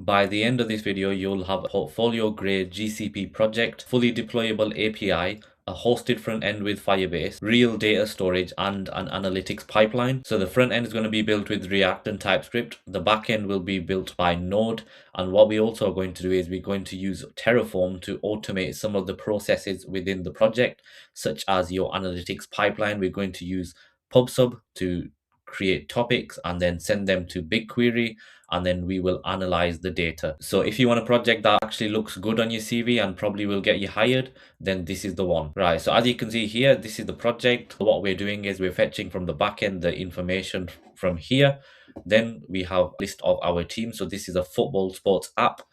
By the end of this video, you'll have a portfolio grade GCP project, fully deployable API, a hosted front end with Firebase, real data storage, and an analytics pipeline. So the front end is going to be built with React and TypeScript. The back end will be built by Node. And what we also are going to do is we're going to use Terraform to automate some of the processes within the project, such as your analytics pipeline. We're going to use PubSub to create topics and then send them to BigQuery, and then we will analyze the data. So if you want a project that actually looks good on your CV and probably will get you hired, then this is the one. Right, so as you can see here, this is the project. What we're doing is we're fetching from the backend the information from here. Then we have a list of our teams. So this is a football sports app.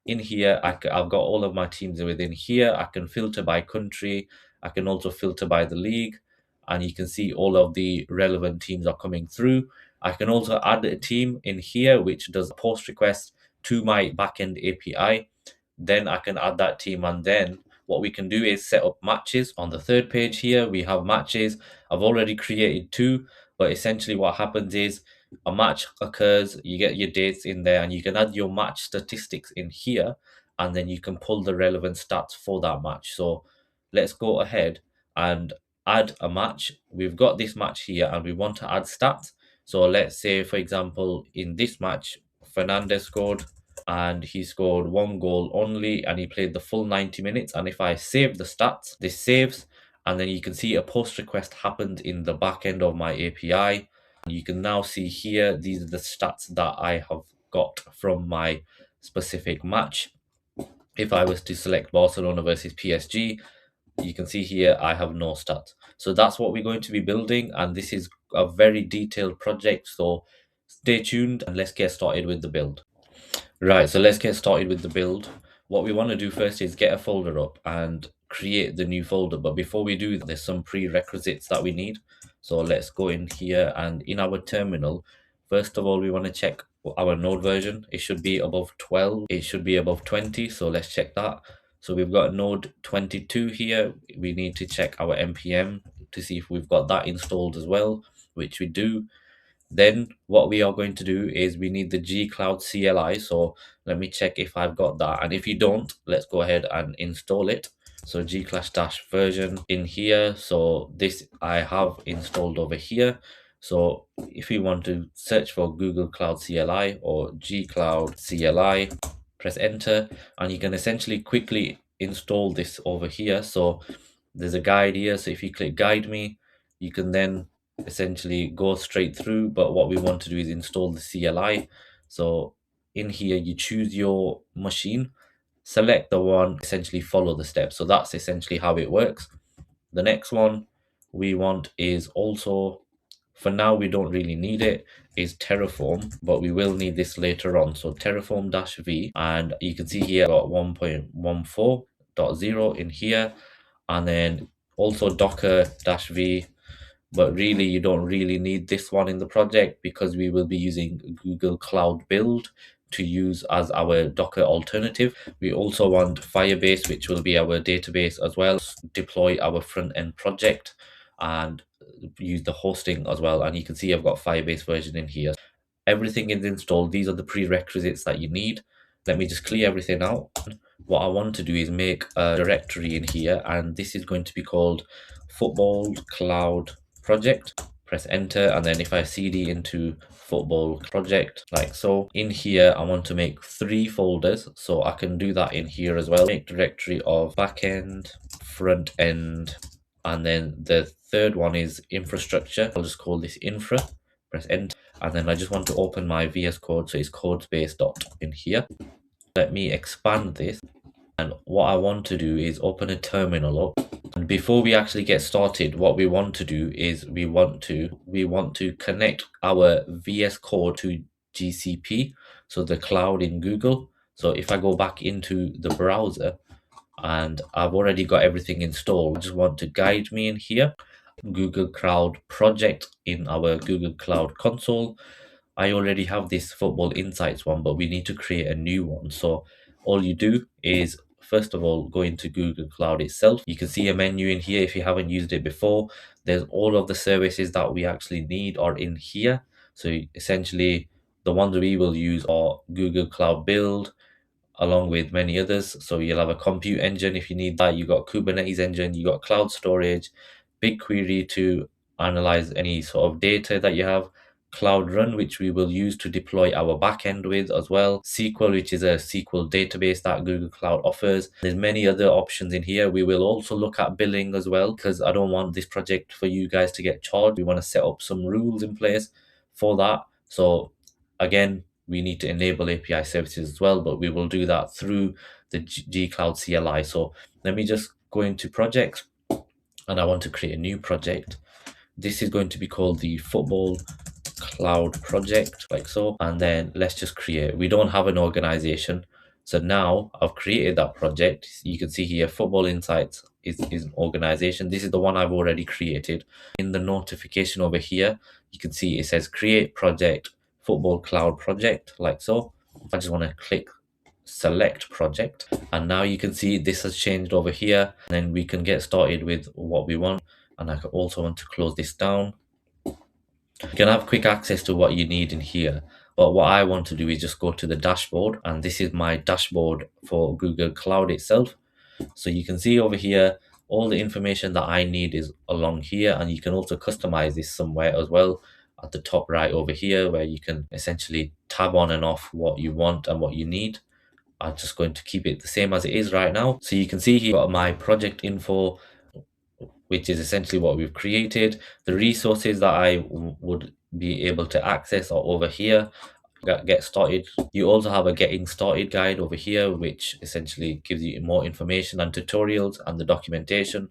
In here, I've got all of my teams within here. I can filter by country. I can also filter by the league, and you can see all of the relevant teams are coming through. I can also add a team in here which does a post request to my backend API. Then I can add that team, and then what we can do is set up matches. On the third page here, we have matches. I've already created two, but essentially what happens is a match occurs, you get your dates in there, and you can add your match statistics in here, and then you can pull the relevant stats for that match. So let's go ahead and add a match. We've got this match here and we want to add stats. So let's say, for example, in this match, Fernandez scored and he scored one goal only and he played the full 90 minutes. And if I save the stats, this saves, and then you can see a post request happened in the back end of my API. You can now see here, these are the stats that I have got from my specific match. If I was to select Barcelona versus PSG, you can see here I have no stats. So that's what we're going to be building, and this is a very detailed project, so stay tuned and let's get started with the build. Right, so let's get started with the build. What we want to do first is get a folder up and create the new folder, but before we do, there's some prerequisites that we need. So let's go in here, and in our terminal, first of all, we want to check our node version. It should be above 12, it should be above 20, so let's check that. So we've got node 22 here. We need to check our npm to see if we've got that installed as well, which we do. Then what we are going to do is we need the gcloud CLI. So let me check if I've got that. And if you don't, let's go ahead and install it. So g/version in here. So this I have installed over here. So if you want to search for Google Cloud CLI or gcloud CLI, press enter, and you can essentially quickly install this over here. So there's a guide here. So if you click guide me, you can then essentially go straight through, but what we want to do is install the CLI. So in here, you choose your machine, select the one, essentially follow the steps. So that's essentially how it works. The next one we want is also, for now we don't really need it, is Terraform, but we will need this later on. So Terraform-v, and you can see here I got 1.14.0 in here, and then also Docker-v, but really you don't really need this one in the project because we will be using Google Cloud Build to use as our Docker alternative. We also want Firebase, which will be our database as well, deploy our front end project and use the hosting as well. And you can see I've got Firebase version in here. Everything is installed. These are the prerequisites that you need. Let me just clear everything out. What I want to do is make a directory in here, and this is going to be called Football Cloud Project. Press enter, and then if I cd into football project like so, in here I want to make 3 folders, so I can do that in here as well. Make directory of backend, front end, and then the third one is infrastructure. I'll just call this infra. Press enter, and then I just want to open my VS Code, so it's codespace dot in here. Let me expand this, and what I want to do is open a terminal up. And before we actually get started, what we want to do is we want to connect our VS Code to GCP, so the cloud in Google. So if I go back into the browser, and I've already got everything installed, I just want to guide me in here, Google Cloud project in our Google Cloud console. I already have this Football Insights one, but we need to create a new one. So all you do is, first of all, go into Google Cloud itself. You can see a menu in here if you haven't used it before. There's all of the services that we actually need are in here. So essentially, The ones we will use are Google Cloud Build, along with many others. So you'll have a compute engine if you need that. You got Kubernetes engine, you got cloud storage, BigQuery to analyze any sort of data that you have, Cloud Run, which we will use to deploy our backend with as well, SQL, which is a SQL database that Google Cloud offers. There's many other options in here. We will also look at billing as well, because I don't want this project for you guys to get charged. We want to set up some rules in place for that. So again, we need to enable API services as well, but we will do that through the gcloud CLI. So let me just go into projects, and I want to create a new project. This is going to be called the football cloud project, like so. And then let's just create. We don't have an organization. So now I've created that project. You can see here, Football Insights is an organization. This is the one I've already created. In the notification over here, you can see it says create project, football cloud project, like so. I just want to click select project, and now you can see this has changed over here. And then we can get started with what we want. And I also want to close this down. You can have quick access to what you need in here, but what I want to do is just go to the dashboard, and this is my dashboard for Google Cloud itself. So you can see over here all the information that I need is along here, and you can also customize this somewhere as well at the top right over here, where you can essentially tab on and off what you want and what you need. I'm just going to keep it the same as it is right now. So you can see here got my project info, which is essentially what we've created. The resources that I would be able to access are over here. Get started. You also have a getting started guide over here, which essentially gives you more information and tutorials and the documentation.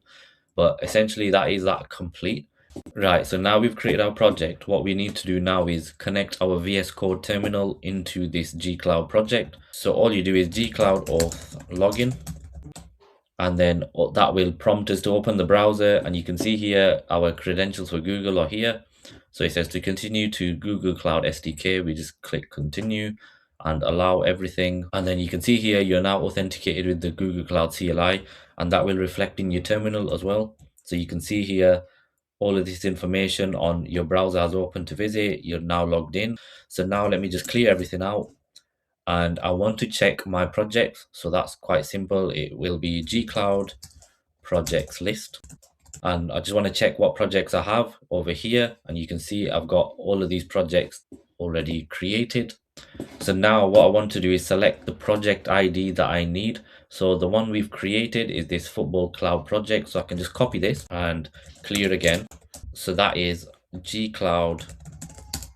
But essentially that is that complete. Right, so now we've created our project. What we need to do now is connect our VS Code terminal into this gcloud project. So all you do is gcloud auth login, and then that will prompt us to open the browser. And you can see here our credentials for Google are here. So it says to continue to Google Cloud SDK. We just click continue and allow everything. And then you can see here you're now authenticated with the Google Cloud CLI, and that will reflect in your terminal as well. So you can see here all of this information on your browser has open to visit. You're now logged in. So now let me just clear everything out, and I want to check my projects. So that's quite simple. It will be gcloud projects list, and I just want to check what projects I have over here, and you can see I've got all of these projects already created. So now what I want to do is select the project ID that I need. So the one we've created is this football cloud project. So I can just copy this and clear again. So that is gcloud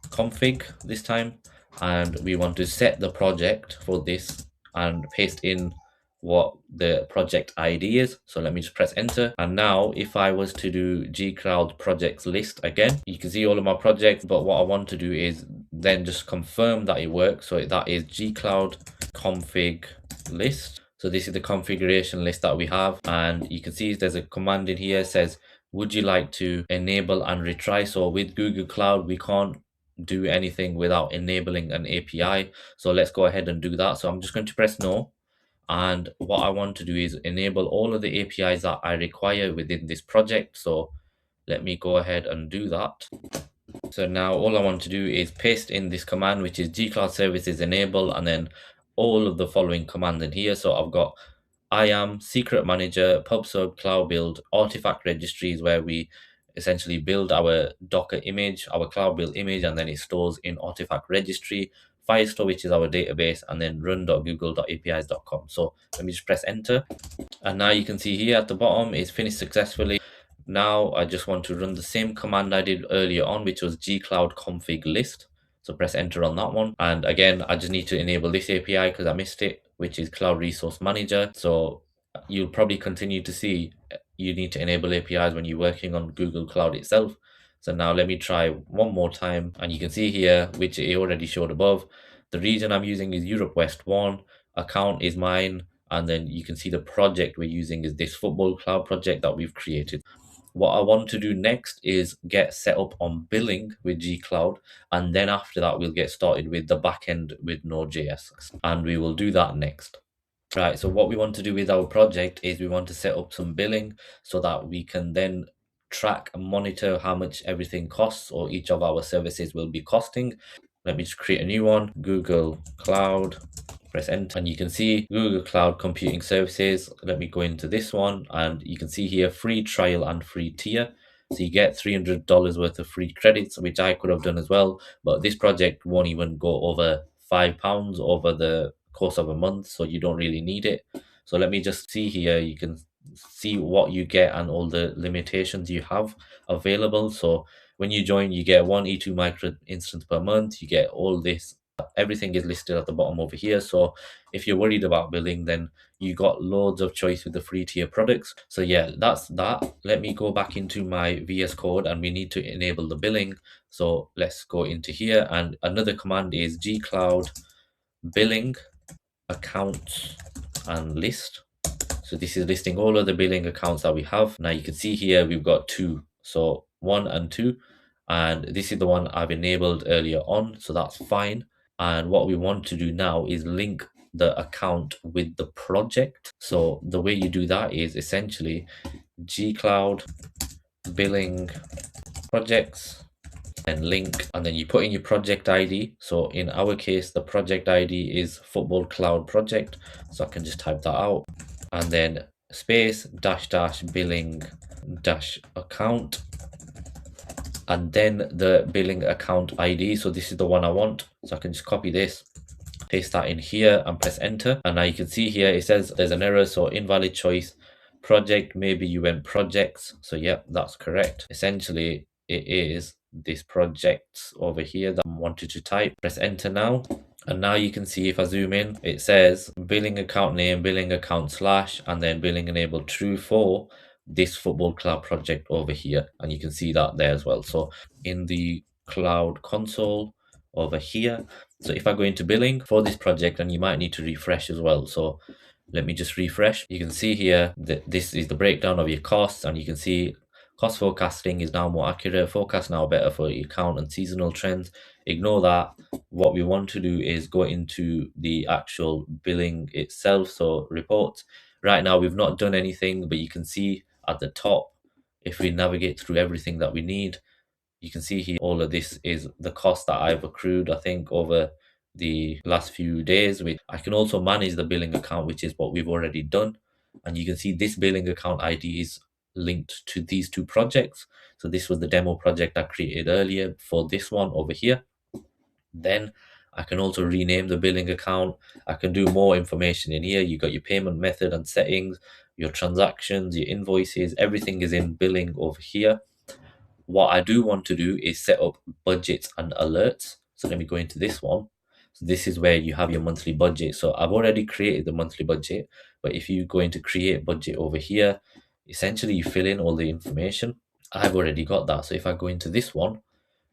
config this time, and we want to set the project for this and paste in what the project ID is. So let me just press enter. And now if I was to do gcloud projects list again, you can see all of my projects, but what I want to do is then just confirm that it works. So that is gcloud config list. So this is the configuration list that we have, and you can see there's a command in here says, would you like to enable and retry? So with Google Cloud, we can't do anything without enabling an API. So let's go ahead and do that. So I'm just going to press no. And what I want to do is enable all of the APIs that I require within this project. So let me go ahead and do that. So now all I want to do is paste in this command, which is gcloud services enable, and then all of the following commands in here. So I've got IAM, secret manager, pub/sub, cloud build, artifact registries, where we essentially build our Docker image, our cloud build image, and then it stores in artifact registry, Firestore, which is our database, and then run.google.apis.com. So let me just press enter. And now you can see here at the bottom it's finished successfully. Now I just want to run the same command I did earlier on, which was gcloud config list. So press enter on that one. And again, I just need to enable this API because I missed it, which is Cloud Resource Manager. So you'll probably continue to see you need to enable APIs when you're working on Google Cloud itself. So now let me try one more time. And you can see here, which it already showed above, the region I'm using is Europe West 1, account is mine, and then you can see the project we're using is this football cloud project that we've created. What I want to do next is get set up on billing with gcloud, and then after that we'll get started with the backend with nodejs, and we will do that next. Right, so what we want to do with our project is we want to set up some billing so that we can then track and monitor how much everything costs, or each of our services will be costing. Let me just create a new one, Google Cloud, press enter, and you can see Google Cloud Computing Services. Let me go into this one, and you can see here free trial and free tier. So you get $300 worth of free credits, which I could have done as well, but this project won't even go over £5 over the course of a month, so you don't really need it. So let me just see here, you can see what you get and all the limitations you have available. So when you join, you get one E2 micro instance per month, you get all this, everything is listed at the bottom over here. So if you're worried about billing, then you got loads of choice with the free tier products. So yeah, that's that. Let me go back into my VS Code, and we need to enable the billing. So let's go into here, and another command is gcloud billing accounts and list. So this is listing all of the billing accounts that we have. Now you can see here we've got two, so 1 and 2, and this is the one I've enabled earlier on, so that's fine. And what we want to do now is link the account with the project. So the way you do that is essentially gcloud billing projects and link, and then you put in your project ID. So in our case, the project ID is Football Cloud Project. So I can just type that out, and then space dash dash billing dash account, and then the billing account ID. So this is the one I want. So I can just copy this, paste that in here, and press enter. And now you can see here it says there's an error, so invalid choice project. Maybe you went projects. So yeah, that's correct. Essentially it is this project over here that I wanted to type. Press enter now. And now you can see if I zoom in, it says billing account name, billing account slash, and then billing enabled true for this Football Cloud project over here. And you can see that there as well. So in the cloud console over here, so if I go into billing for this project, and you might need to refresh as well. So let me just refresh. You can see here that this is the breakdown of your costs, and you can see cost forecasting is now more accurate. Forecast now better for your account and seasonal trends. Ignore that. What we want to do is go into the actual billing itself. So reports. Right now we've not done anything, but you can see at the top, if we navigate through everything that we need, you can see here all of this is the cost that I've accrued, I think, over the last few days. Which I can also manage the billing account, which is what we've already done. And you can see this billing account ID is linked to these two projects. So this was the demo project I created earlier for this one over here. Then I can also rename the billing account. I can do more information in here. You got your payment method and settings, your transactions, your invoices, everything is in billing over here. What I do want to do is set up budgets and alerts. So let me go into this one. So this is where you have your monthly budget. So I've already created the monthly budget, but if you go into create budget over here, essentially you fill in all the information. I've already got that. So if I go into this one,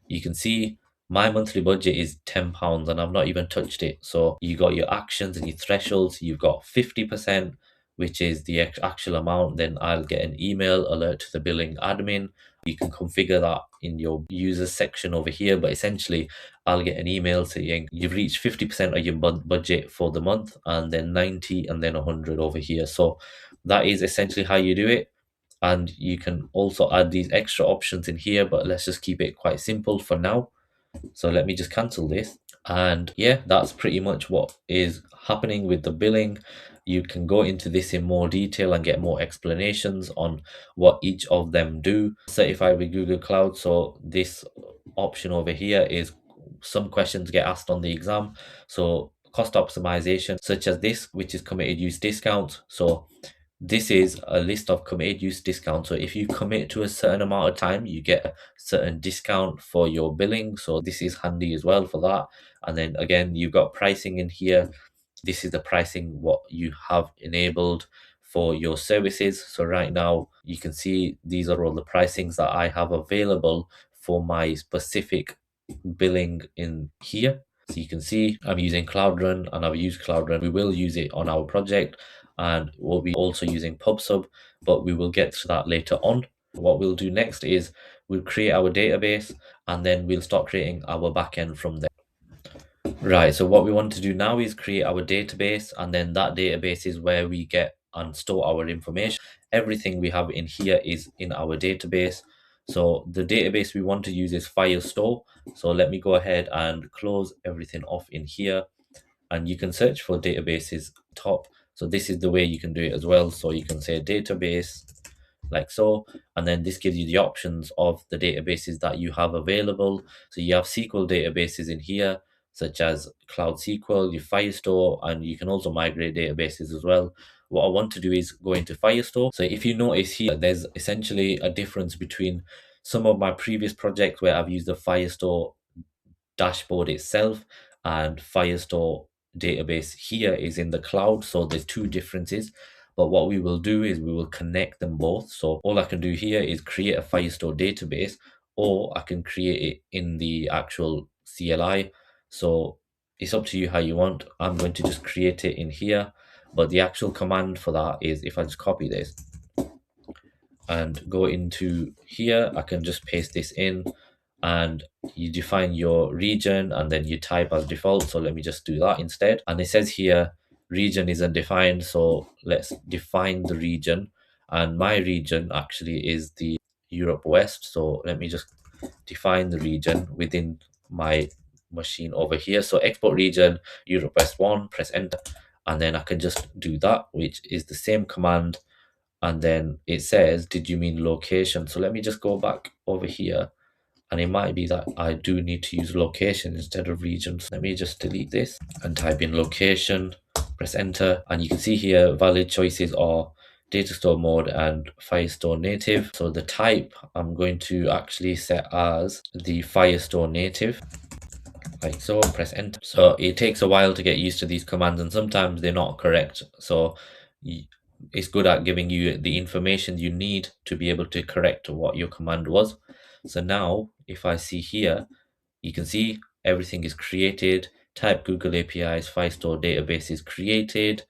you can see my monthly budget is £10 and I've not even touched it. So you got your actions and your thresholds. You've got 50%, which is the actual amount. Then I'll get an email alert to the billing admin. You can configure that in your users section over here, but essentially I'll get an email saying you've reached 50% of your budget for the month, and then 90, and then 100 over here. So that is essentially how you do it. And you can also add these extra options in here, but let's just keep it quite simple for now. So let me just cancel this. And yeah, that's pretty much what is happening with the billing. You can go into this in more detail and get more explanations on what each of them do. Certified with Google Cloud. So this option over here is some questions get asked on the exam. So cost optimization, such as this, which is committed use discounts. So this is a list of committed use discounts. So if you commit to a certain amount of time, you get a certain discount for your billing. So this is handy as well for that. And then again, you've got pricing in here. This is the pricing what you have enabled for your services. So right now you can see these are all the pricings that I have available for my specific billing in here. So you can see I'm using Cloud Run, and I've used Cloud Run. We will use it on our project, and we'll be also using PubSub, but we will get to that later on. What we'll do next is we'll create our database, and then we'll start creating our backend from there. Right, so what we want to do now is create our database, and then that database is where we get and store our information. Everything we have in here is in our database. So the database we want to use is Firestore. So let me go ahead and close everything off in here, and you can search for databases top. So this is the way you can do it as well. So you can say database like so, and then this gives you the options of the databases that you have available. So you have SQL databases in here, such as Cloud SQL, your Firestore, and you can also migrate databases as well. What I want to do is go into Firestore. So if you notice here, there's essentially a difference between some of my previous projects where I've used the Firestore dashboard itself, and Firestore database here is in the cloud. So there's two differences. But what we will do is we will connect them both. So all I can do here is create a Firestore database, or I can create it in the actual CLI. So it's up to you how you want. I'm going to just create it in here. But the actual command for that is, if I just copy this and go into here, I can just paste this in, and you define your region and then you type as default. So let me just do that instead. And it says here region is undefined, so let's define the region. And my region actually is the Europe West. So let me just define the region within my machine over here. So export region Europe West 1, press enter, and then I can just do that, which is the same command. And then it says, did you mean location? So let me just go back over here, and it might be that I do need to use location instead of regions. Let me just delete this and type in location, press enter, and you can see here valid choices are data store mode and Firestore native. So the type I'm going to actually set as the Firestore native, like so, press enter. So it takes a while to get used to these commands, and sometimes they're not correct. So it's good at giving you the information you need to be able to correct what your command was. So now if I see here, you can see everything is created. Type Google APIs, Firestore database is created,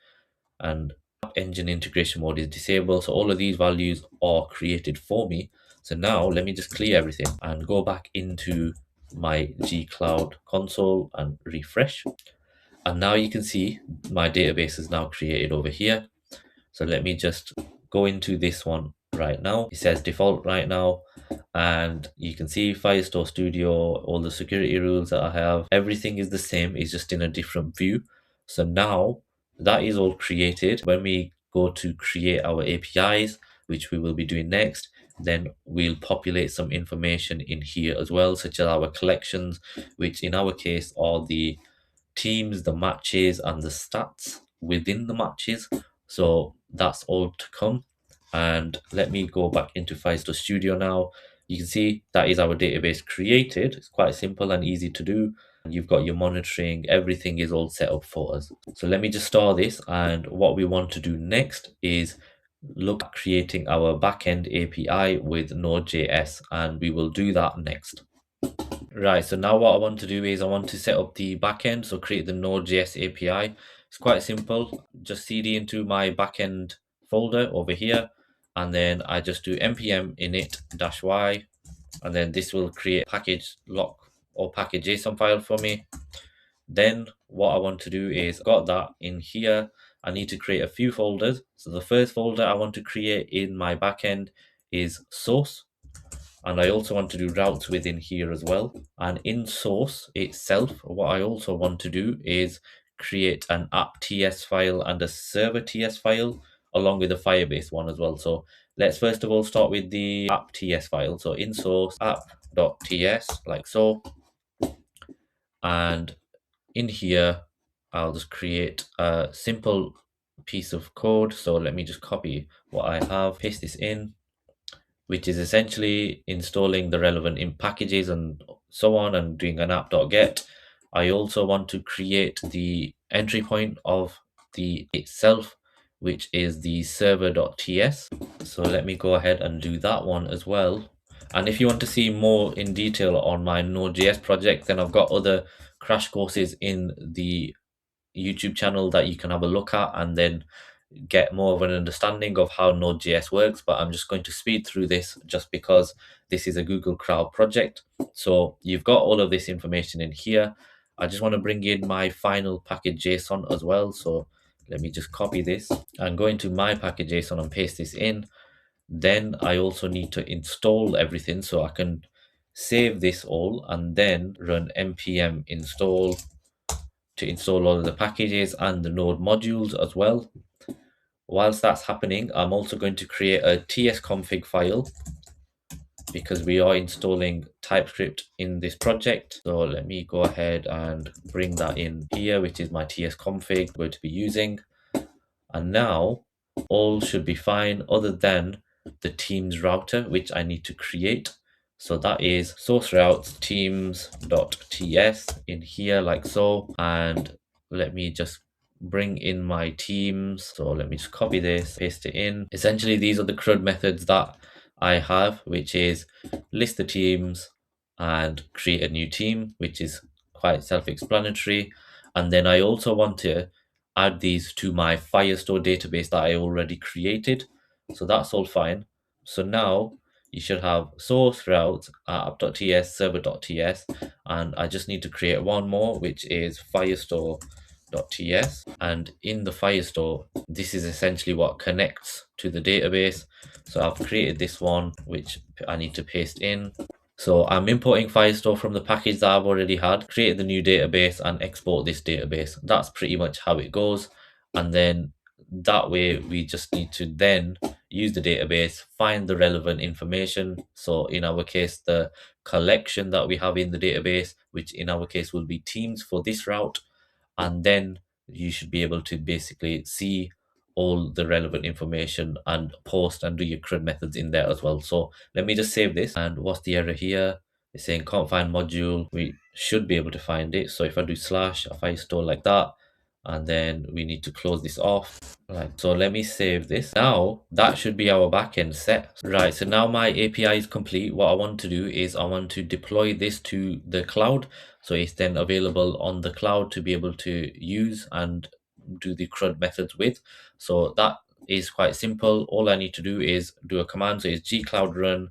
and App Engine integration mode is disabled. So all of these values are created for me. So now let me just clear everything and go back into my gcloud console and refresh. And now you can see my database is now created over here. So let me just go into this one right now. It says default right now, and you can see Firestore Studio, all the security rules that I have, everything is the same, it's just in a different view. So now that is all created. When we go to create our APIs, which we will be doing next, then we'll populate some information in here as well, such as our collections, which in our case are the teams, the matches, and the stats within the matches. So that's all to come. And let me go back into Firestore Studio now. You can see that is our database created. It's quite simple and easy to do. You've got your monitoring, everything is all set up for us. So let me just start this. And what we want to do next is look at creating our backend API with Node.js, and we will do that next. Right, so now what I want to do is I want to set up the backend, so create the Node.js API. It's quite simple. Just cd into my backend folder over here, and then I just do npm init-y, and then this will create package lock or package JSON file for me. Then what I want to do is got that in here. I need to create a few folders. So the first folder I want to create in my backend is source. And I also want to do routes within here as well. And in source itself, what I also want to do is create an app.ts file and a server.ts file along with a Firebase one as well. So let's first of all start with the app.ts file. So in source app.ts like so. And in here, I'll just create a simple piece of code. So let me just copy what I have, paste this in, which is essentially installing the relevant in packages and so on, and doing an app.get. I also want to create the entry point of the itself, which is the server.ts. So let me go ahead and do that one as well. And if you want to see more in detail on my Node.js project, then I've got other crash courses in the YouTube channel that you can have a look at and then get more of an understanding of how Node.js works. But I'm just going to speed through this just because this is a Google Cloud project. So you've got all of this information in here. I just want to bring in my final package JSON as well. So let me just copy this and go into my package JSON and paste this in. then I also need to install everything. So I can save this all and then run npm install to install all of the packages and the node modules as well. Whilst that's happening, I'm also going to create a tsconfig file because we are installing TypeScript in this project. So let me go ahead and bring that in here, which is my tsconfig we're going to be using. And now all should be fine other than the Teams router, which I need to create. So that is source routes teams.ts in here like so. And let me just bring in my teams. So let me just copy this, paste it in. Essentially, these are the CRUD methods that I have, which is list the teams and create a new team, which is quite self-explanatory. And then I also want to add these to my Firestore database that I already created. So that's all fine. So now you should have source route app.ts server.ts, and I just need to create one more, which is firestore.ts. And in the Firestore, this is essentially what connects to the database. So I've created this one, which I need to paste in. So I'm importing Firestore from the package that I've already had, create the new database and export this database. That's pretty much how it goes. And then that way we just need to then use the database, find the relevant information. So in our case, the collection that we have in the database, which in our case will be teams for this route. And then you should be able to basically see all the relevant information and post and do your CRUD methods in there as well. So let me just save this. And what's the error here? It's saying can't find module. We should be able to find it. So if I do slash, if I install like that, and then we need to close this off. Right, so let me save this. Now that should be our backend set. Right, so now my API is complete. What I want to do is I want to deploy this to the cloud. So it's then available on the cloud to be able to use and do the CRUD methods with. So that is quite simple. All I need to do is do a command. So it's gcloud run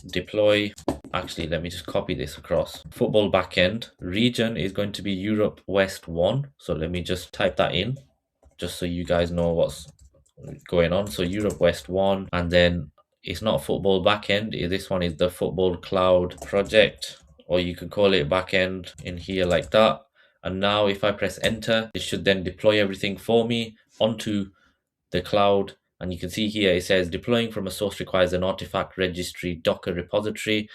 deploy. Actually, let me just copy this across. Football backend region is going to be Europe West 1. So let me just type that in just so you guys know what's going on. So Europe West 1, and then it's not football backend. This one is the football cloud project, or you could call it backend in here like that. And now if I press enter, it should then deploy everything for me onto the cloud. And you can see here it says deploying from a source requires an artifact registry Docker repository.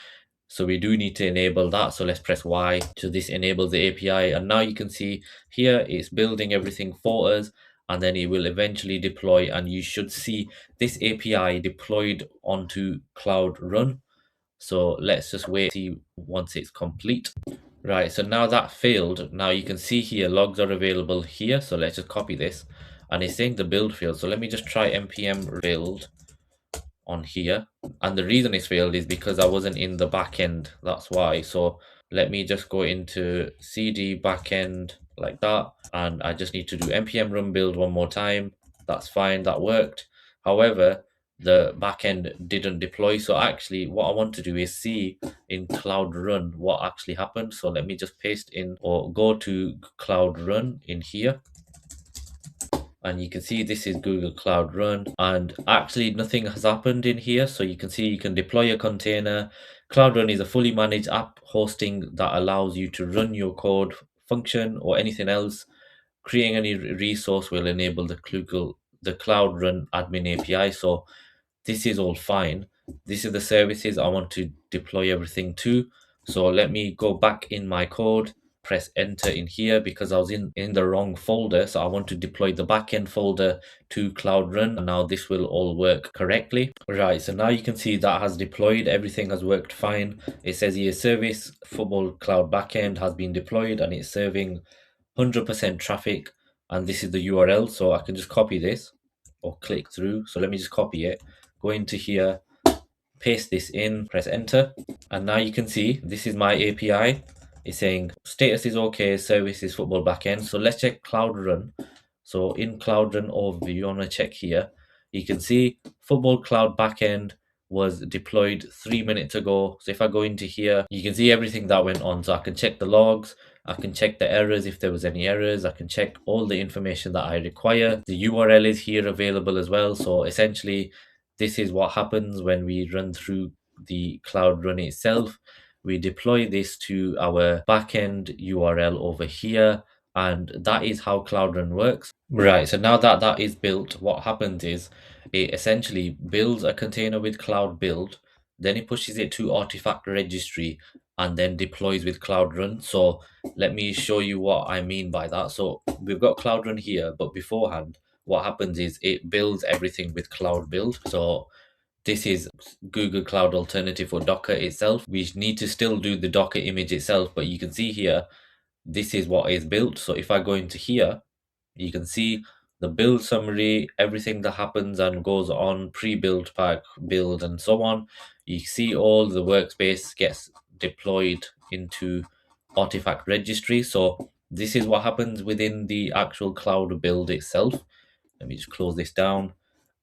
So we do need to enable that. So let's press Y. So this enables the API. And now you can see here it's building everything for us, and then it will eventually deploy, and you should see this API deployed onto Cloud Run. So let's just wait, see once it's complete. Right, so now that failed. Now you can see here logs are available here. So let's just copy this, and it's saying the build failed. So let me just try npm build on here, and the reason it's failed is because I wasn't in the backend. That's why. So let me just go into cd backend like that, and I just need to do npm run build one more time. That's fine, that worked. However, the backend didn't deploy. So actually what I want to do is see in Cloud Run what actually happened. So let me just paste in or go to Cloud Run in here, and you can see this is Google Cloud Run, and actually nothing has happened in here. So you can see you can deploy a container. Cloud Run is a fully managed app hosting that allows you to run your code, function, or anything else. Creating any resource will enable the Cloud Run admin API. So this is all fine. This is the services I want to deploy everything to. So let me go back in my code, press enter in here because I was in the wrong folder. So I want to deploy the backend folder to Cloud Run. And now this will all work correctly. Right, so now you can see that has deployed. Everything has worked fine. It says here service football cloud backend has been deployed, and it's serving 100% traffic. And this is the URL. So I can just copy this or click through. So let me just copy it, go into here, paste this in, press enter, and now you can see this is my API. It's saying status is okay, service is football backend. So let's check Cloud Run. So in Cloud Run overview, you want to check here. You can see football cloud backend was deployed 3 minutes ago. So if I go into here, you can see everything that went on. So I can check the logs, I can check the errors if there was any errors, I can check all the information that I require. The URL is here available as well. So essentially this is what happens when we run through the Cloud Run itself. We deploy this to our backend URL over here, and that is how Cloud Run works. Right, so now that that is built, what happens is it essentially builds a container with Cloud Build, then it pushes it to Artifact Registry, and then deploys with Cloud Run. So let me show you what I mean by that. So we've got Cloud Run here, but beforehand, what happens is it builds everything with Cloud Build. So this is Google Cloud alternative for Docker itself. We need to still do the Docker image itself, but you can see here, this is what is built. So if I go into here, you can see the build summary, everything that happens and goes on, pre-build, pack, build, and so on. You see all the workspace gets deployed into Artifact Registry. So this is what happens within the actual cloud build itself. Let me just close this down.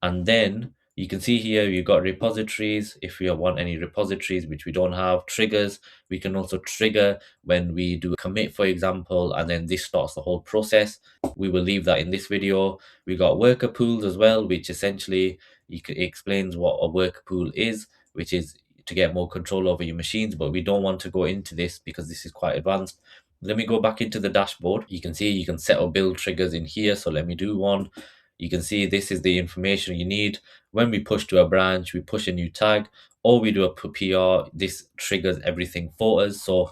And then you can see here you've got repositories. If we want any repositories, which we don't have, triggers, we can also trigger when we do a commit, for example, and then this starts the whole process. We will leave that in this video. We got worker pools as well, which essentially it explains what a worker pool is, which is to get more control over your machines, but we don't want to go into this because this is quite advanced. Let me go back into the dashboard. You can see you can set up build triggers in here. So let me do one. You can see this is the information you need. When we push to a branch, we push a new tag, or we do a PR, this triggers everything for us. So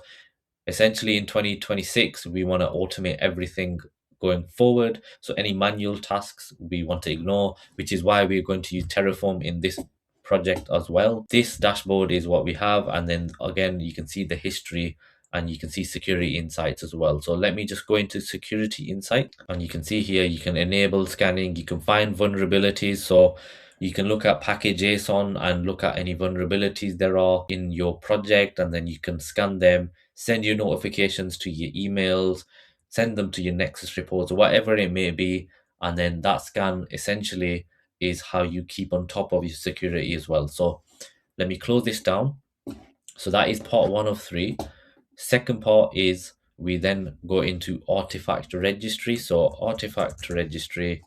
essentially in 2026, we want to automate everything going forward. So any manual tasks we want to ignore, which is why we're going to use Terraform in this project as well. This dashboard is what we have. And then again, you can see the history and you can see security insights as well. So let me just go into security insight, and you can see here you can enable scanning, you can find vulnerabilities. So you can look at package JSON and look at any vulnerabilities there are in your project, and then you can scan them, send your notifications to your emails, send them to your Nexus reports, or whatever it may be. And then that scan essentially is how you keep on top of your security as well. So let me close this down. So that is part 1 of 3. Second part is we then go into Artifact Registry. So Artifact Registry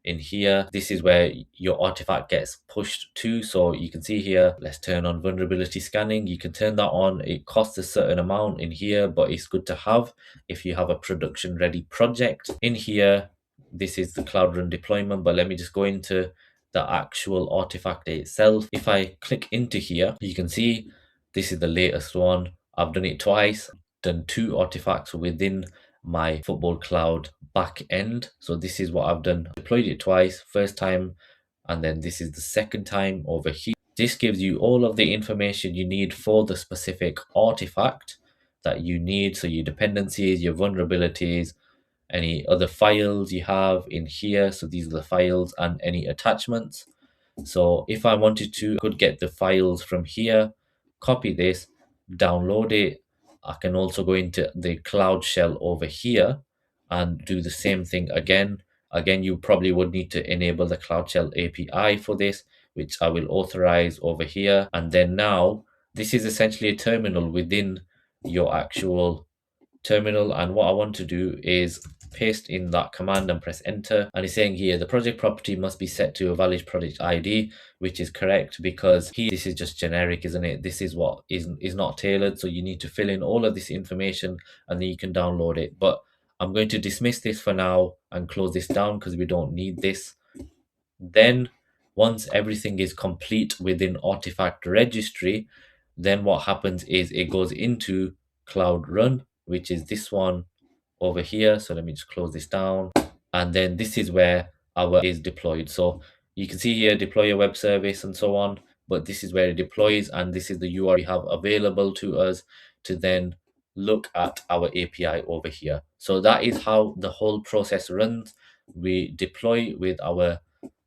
in here, this is where your artifact gets pushed to. So you can see here, let's turn on vulnerability scanning. You can turn that on. It costs a certain amount in here, but it's good to have if you have a production ready project. In here, this is the Cloud Run deployment, but let me just go into the actual artifact itself. If I click into here, you can see this is the latest one. I've done it twice, done 2 artifacts within my Football Cloud back end. So this is what I've done. Deployed it twice, first time, and then this is the second time over here. This gives you all of the information you need for the specific artifact that you need. So your dependencies, your vulnerabilities, any other files you have in here. So these are the files and any attachments. So if I wanted to, I could get the files from here, copy this, download it. I can also go into the Cloud Shell over here and do the same thing again. Again, you probably would need to enable the Cloud Shell API for this, which I will authorize over here. And then now, this is essentially a terminal within your actual terminal. And what I want to do is paste in that command and press enter. And it's saying here the project property must be set to a valid project ID, which is correct because here this is just generic, isn't it? This is what is not tailored. So you need to fill in all of this information and then you can download it. But I'm going to dismiss this for now and close this down because we don't need this. Then once everything is complete within Artifact Registry, then what happens is it goes into Cloud Run, which is this one over here. So let me just close this down. And then this is where our is deployed. So you can see here, deploy a web service and so on, but this is where it deploys. And this is the URL we have available to us to then look at our API over here. So that is how the whole process runs. We deploy with our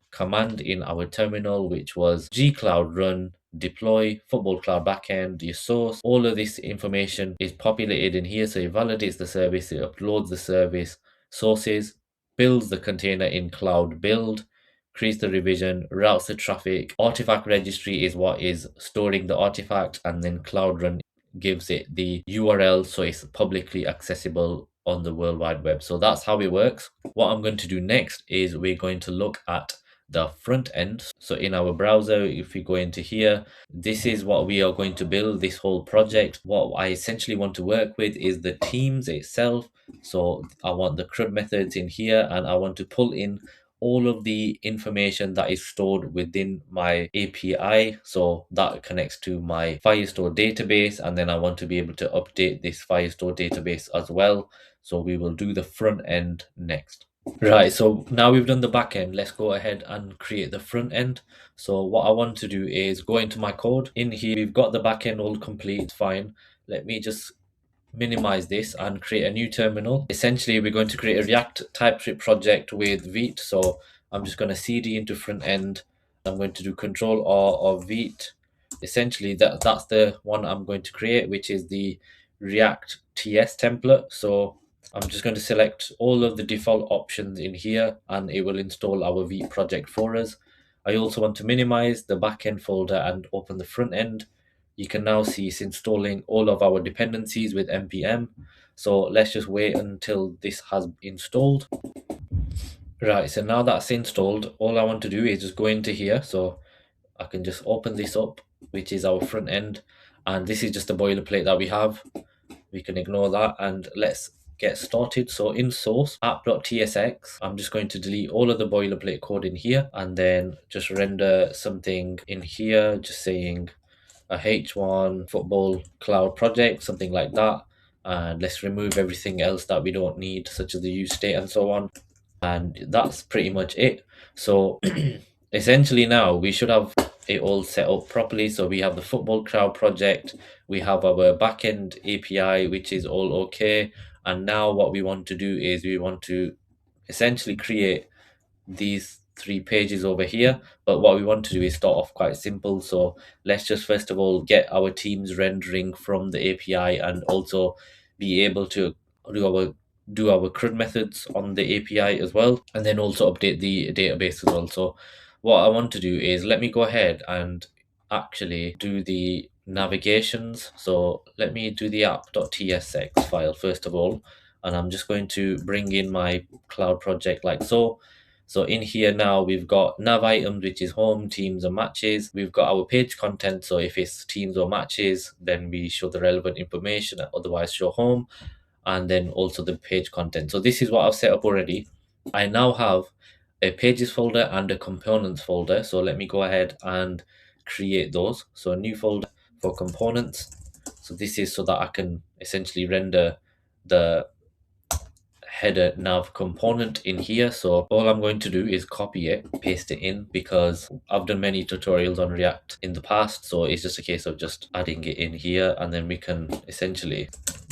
command in our terminal, which was gcloud run deploy football cloud backend, your source. All of this information is populated in here. So it validates the service, it uploads the service sources, builds the container in cloud build, creates the revision, routes the traffic. Artifact registry is what is storing the artifact, and then cloud run gives it the URL so it's publicly accessible on the World Wide Web. So that's how it works. What I'm going to do next is we're going to look at the front end. So in our browser, if we go into here, this is what we are going to build, this whole project. What I essentially want to work with is the teams itself. So I want the CRUD methods in here, and I want to pull in all of the information that is stored within my API. So that connects to my Firestore database, and then I want to be able to update this Firestore database as well. So we will do the front end next. Right, so now we've done the back end, let's go ahead and create the front end. So what I want to do is go into my code. In here, we've got the back end all complete, fine. Let me just minimize this and create a new terminal. Essentially, we're going to create a React TypeScript project with Vite. So I'm just going to cd into front end. I'm going to do Control R of Vite. Essentially, that's the one I'm going to create, which is the React TS template. So I'm just going to select all of the default options in here, and it will install our Vite project for us. I also want to minimize the backend folder and open the front end. You can now see it's installing all of our dependencies with npm. So let's just wait until this has installed. Right, so now that's installed, all I want to do is just go into here. So I can just open this up, which is our front end, and this is just a boilerplate that we have. We can ignore that, and let's get started. So in source app.tsx, I'm just going to delete all of the boilerplate code in here, and then just render something in here just saying a H1 football cloud project, something like that. And let's remove everything else that we don't need, such as the use state and so on. And that's pretty much it. So essentially now we should have it all set up properly. So we have the football crowd project, we have our backend API, which is all okay. And now what we want to do is we want to essentially create these 3 pages over here. But what we want to do is start off quite simple. So let's just first of all get our teams rendering from the API, and also be able to do our CRUD methods on the API as well, and then also update the database as well. So what I want to do is let me go ahead and actually do the navigations. So let me do the app.tsx file first of all, and I'm just going to bring in my cloud project like so. So in here now we've got nav items, which is home, teams, and matches. We've got our page content. So if it's teams or matches, then we show the relevant information, otherwise show home. And then also the page content. So this is what I've set up already. I now have a pages folder and a components folder. So let me go ahead and create those. So a new folder for components. So this is so that I can essentially render the header nav component in here. So all I'm going to do is copy it, paste it in, because I've done many tutorials on React in the past. So it's just a case of just adding it in here, and then we can essentially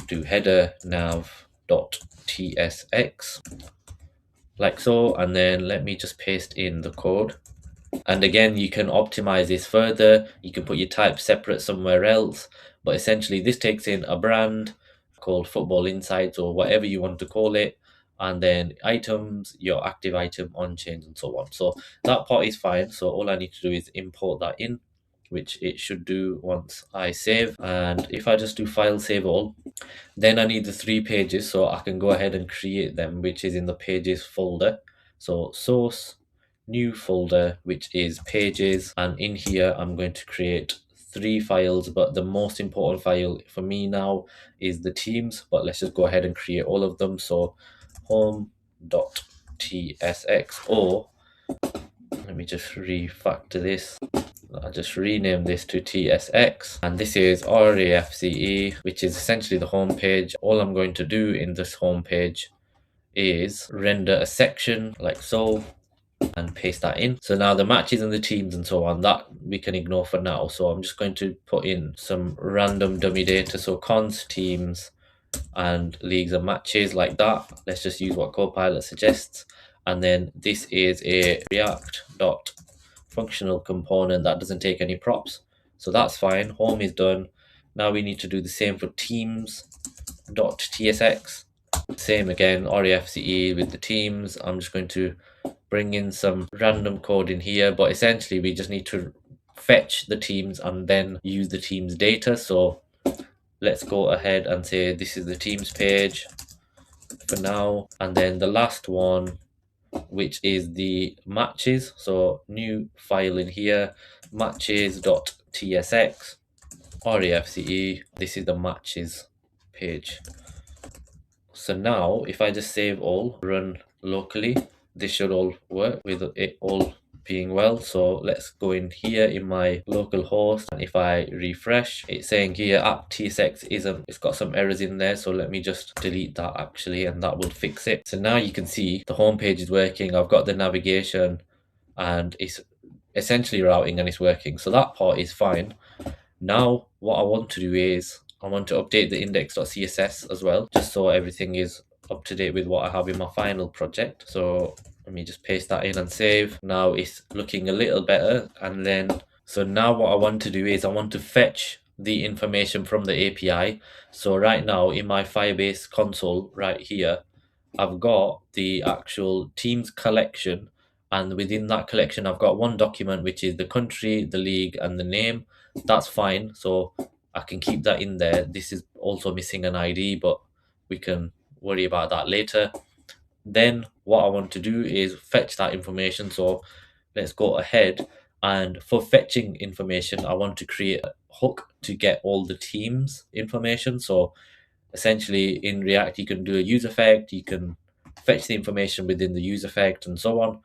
do header nav dot tsx like so. And then let me just paste in the code. And again, you can optimize this further. You can put your type separate somewhere else, but essentially this takes in a brand called Football Insights or whatever you want to call it, and then items, your active item, on change, and so on. So that part is fine. So all I need to do is import that in, which it should do once I save. And if I just do file save all, then I need the 3 pages, so I can go ahead and create them, which is in the pages folder. So source, new folder, which is pages, and in here I'm going to create 3 files, but the most important file for me now is the teams. But let's just go ahead and create all of them. So home.tsx, or let me just refactor this. I'll just rename this to TSX, and this is RAFCE, which is essentially the home page. All I'm going to do in this home page is render a section like so and paste that in. So now the matches and the teams and so on, that we can ignore for now. So I'm just going to put in some random dummy data. So cons, teams, and leagues and matches like that. Let's just use what Copilot suggests. And then this is a React dot functional component that doesn't take any props. So that's fine. Home is done. Now we need to do the same for teams.tsx. Same again, REFCE with the teams. I'm just going to bring in some random code in here, but essentially we just need to fetch the teams and then use the teams data. So let's go ahead and say this is the teams page for now. And then the last one which is the matches. So new file in here, matches.tsx, refce. This is the matches page. So now if I just save all, run locally, this should all work with it all being well. So let's go in here in my local host, and if I refresh, it's saying here app tsx isn't, it's got some errors in there, so let me just delete that actually, and that will fix it. So now you can see the home page is working. I've got the navigation and it's essentially routing and it's working, so that part is fine. Now what I want to do is I want to update the index.css as well, just so everything is up to date with what I have in my final project. So let me just paste that in and save. Now it's looking a little better. And then, so now what I want to do is I want to fetch the information from the API. So right now in my Firebase console right here, I've got the actual teams collection, and within that collection I've got one document which is the country, the league, and the name. That's fine, so I can keep that in there. This is also missing an ID, but we can worry about that later. Then what I want to do is fetch that information. So let's go ahead, and for fetching information I want to create a hook to get all the teams information. So essentially in React you can do a use effect, you can fetch the information within the use effect and so on.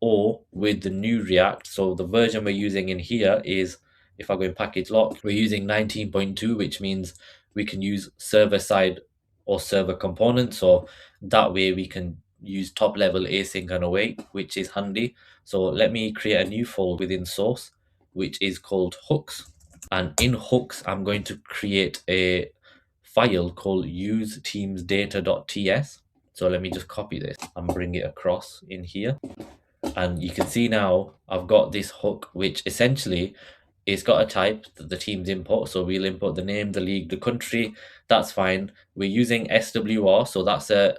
Or with the new React, so the version we're using in here is, if I go in package lock, we're using 19.2, which means we can use server side or server components. So that way we can use top level async and await, which is handy. So let me create a new folder within source, which is called hooks. And in hooks, I'm going to create a file called useteamsdata.ts. So let me just copy this and bring it across in here. And you can see now I've got this hook, which essentially it's got a type that the team's import. So we'll import the name, the league, the country. That's fine. We're using SWR, so that's a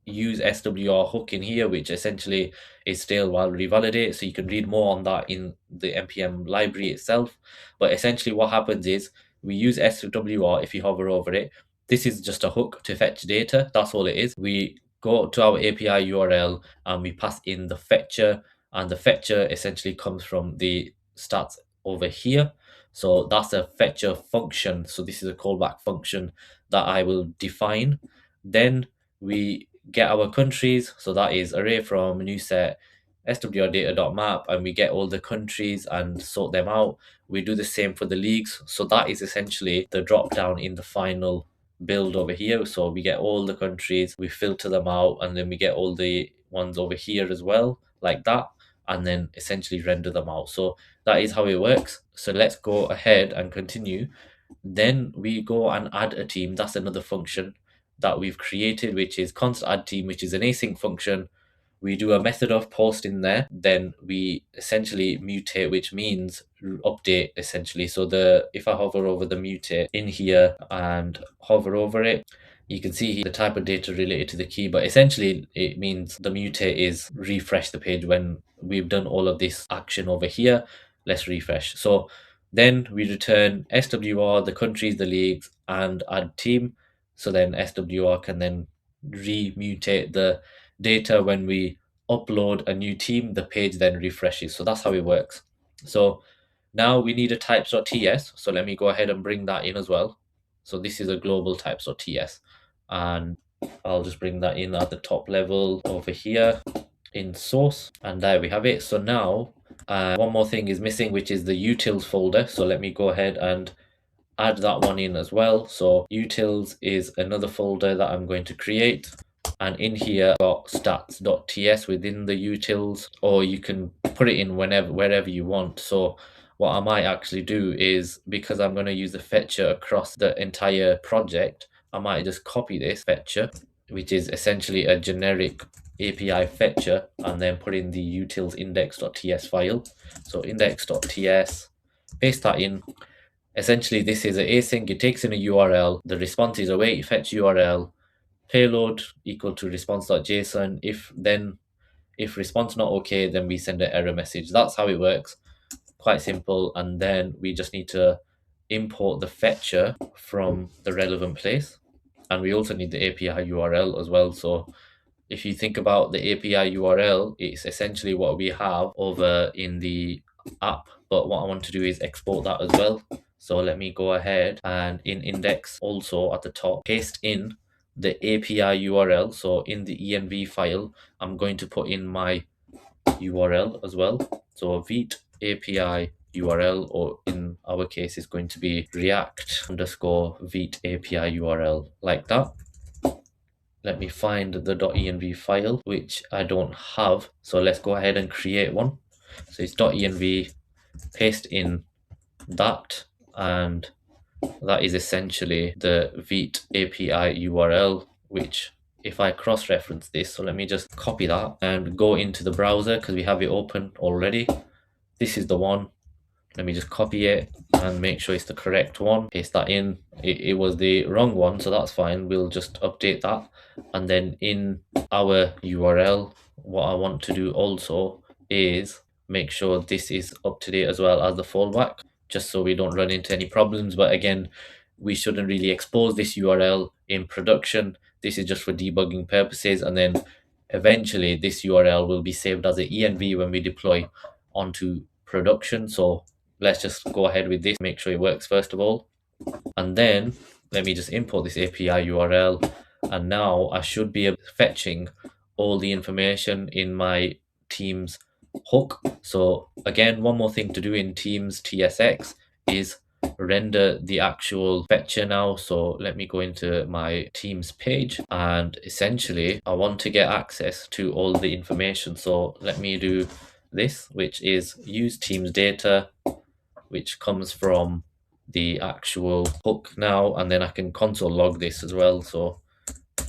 use SWR hook in here, which essentially is still while revalidate. So you can read more on that in the npm library itself. But essentially what happens is we use SWR. If you hover over it, this is just a hook to fetch data. That's all it is. We go to our API URL and we pass in the fetcher, and the fetcher essentially comes from the stats over here. So that's a fetcher function. So this is a callback function that I will define. Then we get our countries. So that is array from new set swr-data.map, and we get all the countries and sort them out. We do the same for the leagues. So that is essentially the drop down in the final build over here. So we get all the countries, we filter them out, and then we get all the ones over here as well, like that, and then essentially render them out. So that is how it works. So let's go ahead and continue. Then we go and add a team. That's another function that we've created, which is const add team, which is an async function. We do a method of post in there, then we essentially mutate, which means update essentially. So the, if I hover over the mutate in here and hover over it, you can see here the type of data related to the key, but essentially it means the mutate is refresh the page when we've done all of this action over here. Let's refresh. So then we return SWR, the countries, the leagues, and add team. So then SWR can then remutate the data. When we upload a new team, the page then refreshes. So that's how it works. So now we need a types.ts. So let me go ahead and bring that in as well. So this is a global types.ts, and I'll just bring that in at the top level over here in source, and there we have it. So now one more thing is missing, which is the utils folder. So let me go ahead and add that one in as well. So utils is another folder that I'm going to create, and in here I've got stats.ts within the utils, or you can put it in wherever you want. So what I might actually do is, because I'm going to use the fetcher across the entire project, I might just copy this fetcher, which is essentially a generic API fetcher, and then put in the utils index.ts file. So index.ts, paste that in. Essentially this is an async, it takes in a URL, the response is await fetch URL, payload equal to response.json. If response not okay, then we send an error message. That's how it works. Quite simple. And then we just need to import the fetcher from the relevant place, and we also need the API URL as well. So if you think about the API URL, it's essentially what we have over in the app. But what I want to do is export that as well. So let me go ahead and in index also at the top, paste in the API URL. So in the env file, I'm going to put in my URL as well. So Vite API URL, or in our case, is going to be React underscore Vite API URL, like that. Let me find the .env file, which I don't have. So let's go ahead and create one. So it's .env, paste in that, and that is essentially the Vite API URL, which if I cross-reference this, so let me just copy that and go into the browser because we have it open already. This is the one. Let me just copy it and make sure it's the correct one. Paste that in. It was the wrong one, so that's fine. We'll just update that. And then in our URL, what I want to do also is make sure this is up to date as well as the fallback, just so we don't run into any problems. But again, we shouldn't really expose this URL in production. This is just for debugging purposes. And then eventually this URL will be saved as an env when we deploy onto production. So let's just go ahead with this, make sure it works first of all. And then let me just import this API URL. And now I should be fetching all the information in my Teams hook. So again, one more thing to do in Teams TSX is render the actual fetcher now. So let me go into my Teams page, and essentially I want to get access to all the information. So let me do this, which is use Teams data, which comes from the actual hook now, and then I can console log this as well. So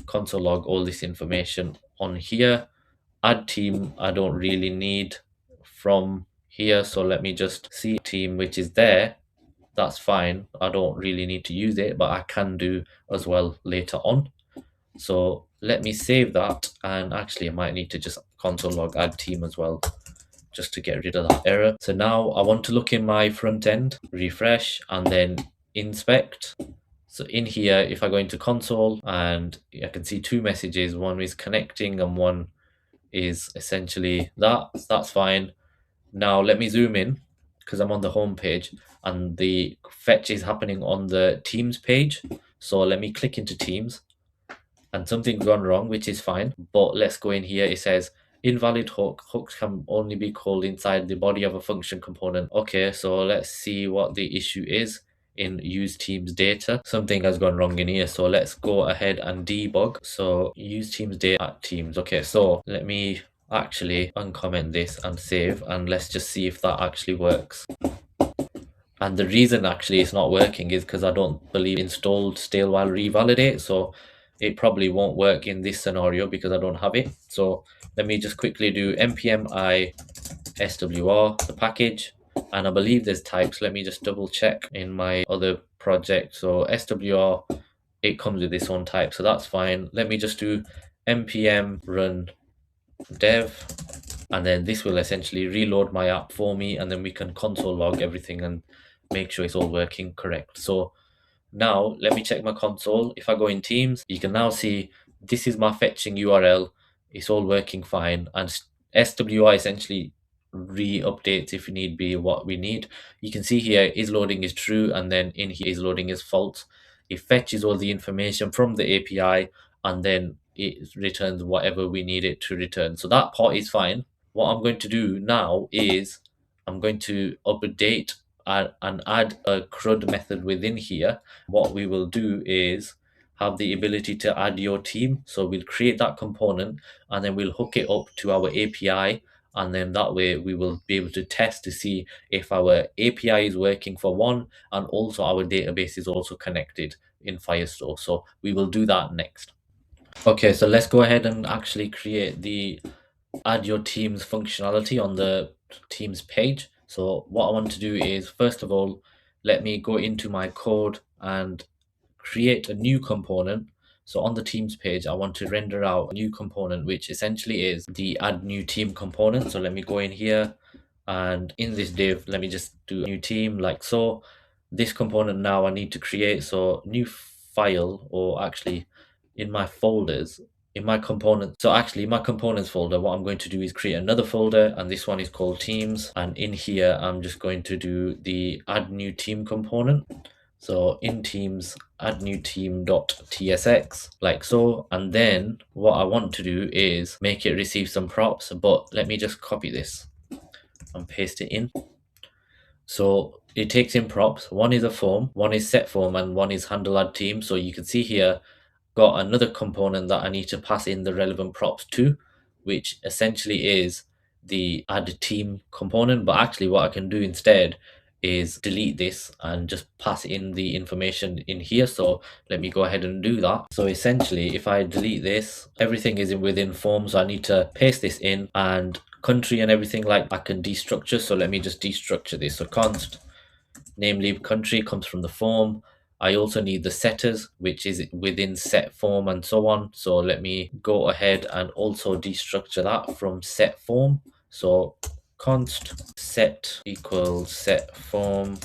console log all this information on here. Add team I don't really need from here, so let me just see team which is there. That's fine, I don't really need to use it, but I can do as well later on. So let me save that, and actually I might need to just console log add team as well, just to get rid of that error. So now I want to look in my front end, refresh, and then inspect. So in here, if I go into console, and I can see two messages, one is connecting and one is essentially that. That's fine. Now let me zoom in because I'm on the home page and the fetch is happening on the Teams page. So let me click into Teams, and something's gone wrong, which is fine. But let's go in here. It says invalid hook. Hooks can only be called inside the body of a function component. Okay, so let's see what the issue is in use Teams data. Something has gone wrong in here. So let's go ahead and debug. So use Teams data at Teams. Okay, so let me actually uncomment this and save, and let's just see if that actually works. And the reason actually it's not working is because I don't believe installed stale while revalidate. So it probably won't work in this scenario because I don't have it. So let me just quickly do npm I swr, the package, and I believe there's types. Let me just double check in my other project. So swr, it comes with its own type, so that's fine. Let me just do npm run dev, and then this will essentially reload my app for me, and then we can console log everything and make sure it's all working correct. So now let me check my console. If I go in Teams, you can now see this is my fetching URL. It's all working fine, and SWI essentially re-updates if need be what we need. You can see here is loading is true, and then in here is loading is false. It fetches all the information from the API, and then it returns whatever we need it to return. So that part is fine. What I'm going to do now is I'm going to update and add a CRUD method within here. What we will do is have the ability to add your team. So we'll create that component, and then we'll hook it up to our API, and then that way we will be able to test to see if our API is working for one, and also our database is also connected in Firestore. So we will do that next. Okay, so let's go ahead and actually create the add your team's functionality on the Teams page. So what I want to do is, first of all, let me go into my code and create a new component. So on the Teams page, I want to render out a new component, which essentially is the add new team component. So let me go in here, and in this div, let me just do a new team like so. This component now I need to create, so new file, or actually in my folders, in my component. So actually in my components folder, what I'm going to do is create another folder, and this one is called teams. And in here, I'm just going to do the add new team component. So in teams, add new team.tsx, like so. And then what I want to do is make it receive some props, but let me just copy this and paste it in. So it takes in props. One is a form, one is set form, and one is handle add team. So you can see here, got another component that I need to pass in the relevant props to, which essentially is the add team component. But actually what I can do instead is delete this and just pass in the information in here. So let me go ahead and do that. So essentially if I delete this, everything is within form, so I need to paste this in, and country and everything like I can destructure. So let me just destructure this. So const namely country comes from the form. I also need the setters, which is within set form and so on. So let me go ahead and also destructure that from set form. So const set equals set form,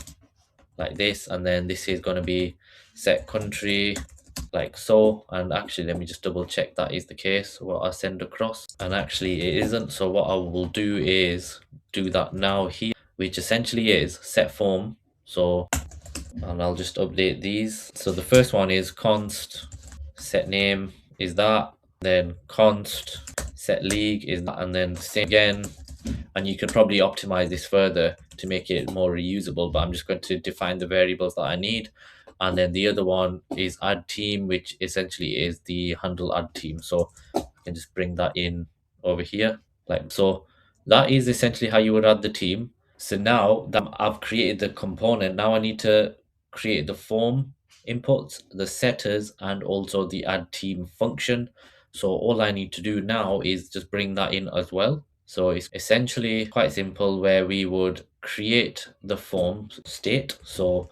like this, and then this is going to be set country, like so. And actually let me just double check that is the case what I send across, and actually it isn't. So what I will do is do that now here, which essentially is set form. So, and I'll just update these. So the first one is const set name is that, then const set league is that, and then the same again. And you can probably optimize this further to make it more reusable, but I'm just going to define the variables that I need. And then the other one is add team, which essentially is the handle add team. So I can just bring that in over here, like so. That is essentially how you would add the team. So now that I've created the component, now I need to create the form inputs, the setters, and also the add team function. So all I need to do now is just bring that in as well. So it's essentially quite simple, where we would create the form state. So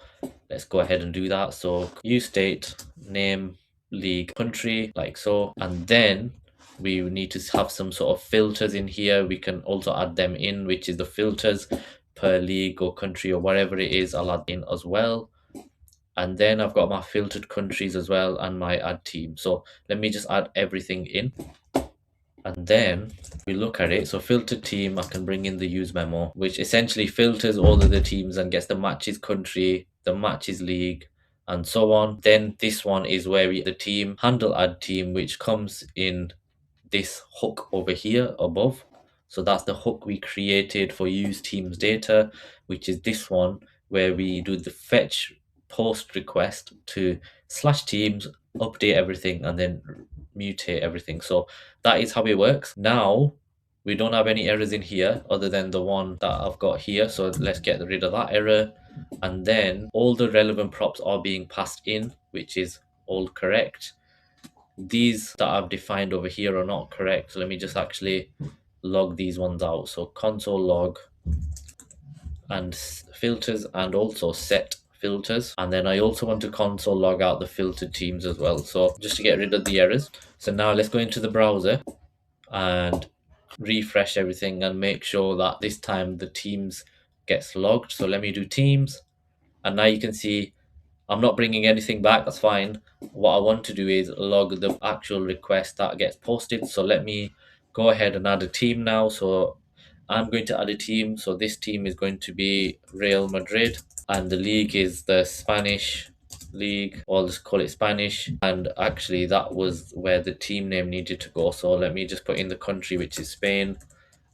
let's go ahead and do that. So use state name league country, like so. And then we need to have some sort of filters in here. We can also add them in, which is the filters per league or country or whatever it is. I'll add in as well. And then I've got my filtered countries as well and my add team. So let me just add everything in. And then we look at it. So filtered team, I can bring in the use memo, which essentially filters all of the teams and gets the matches country, the matches league, and so on. Then this one is where we the team handle add team, which comes in this hook over here above. So that's the hook we created for use teams data, which is this one, where we do the fetch post request to slash teams, update everything, and then mutate everything. So that is how it works. Now we don't have any errors in here other than the one that I've got here. So let's get rid of that error. And then all the relevant props are being passed in, which is all correct. These that I've defined over here are not correct. So let me just actually log these ones out. So console log and filters, and also set filters. And then I also want to console log out the filtered teams as well. So just to get rid of the errors. So now let's go into the browser and refresh everything and make sure that this time the teams gets logged. So let me do teams. And now you can see I'm not bringing anything back, that's fine. What I want to do is log the actual request that gets posted. So let me go ahead and add a team now. So I'm going to add a team. So this team is going to be Real Madrid, and the league is the Spanish league, or let's call it Spanish. And actually that was where the team name needed to go. So let me just put in the country, which is Spain,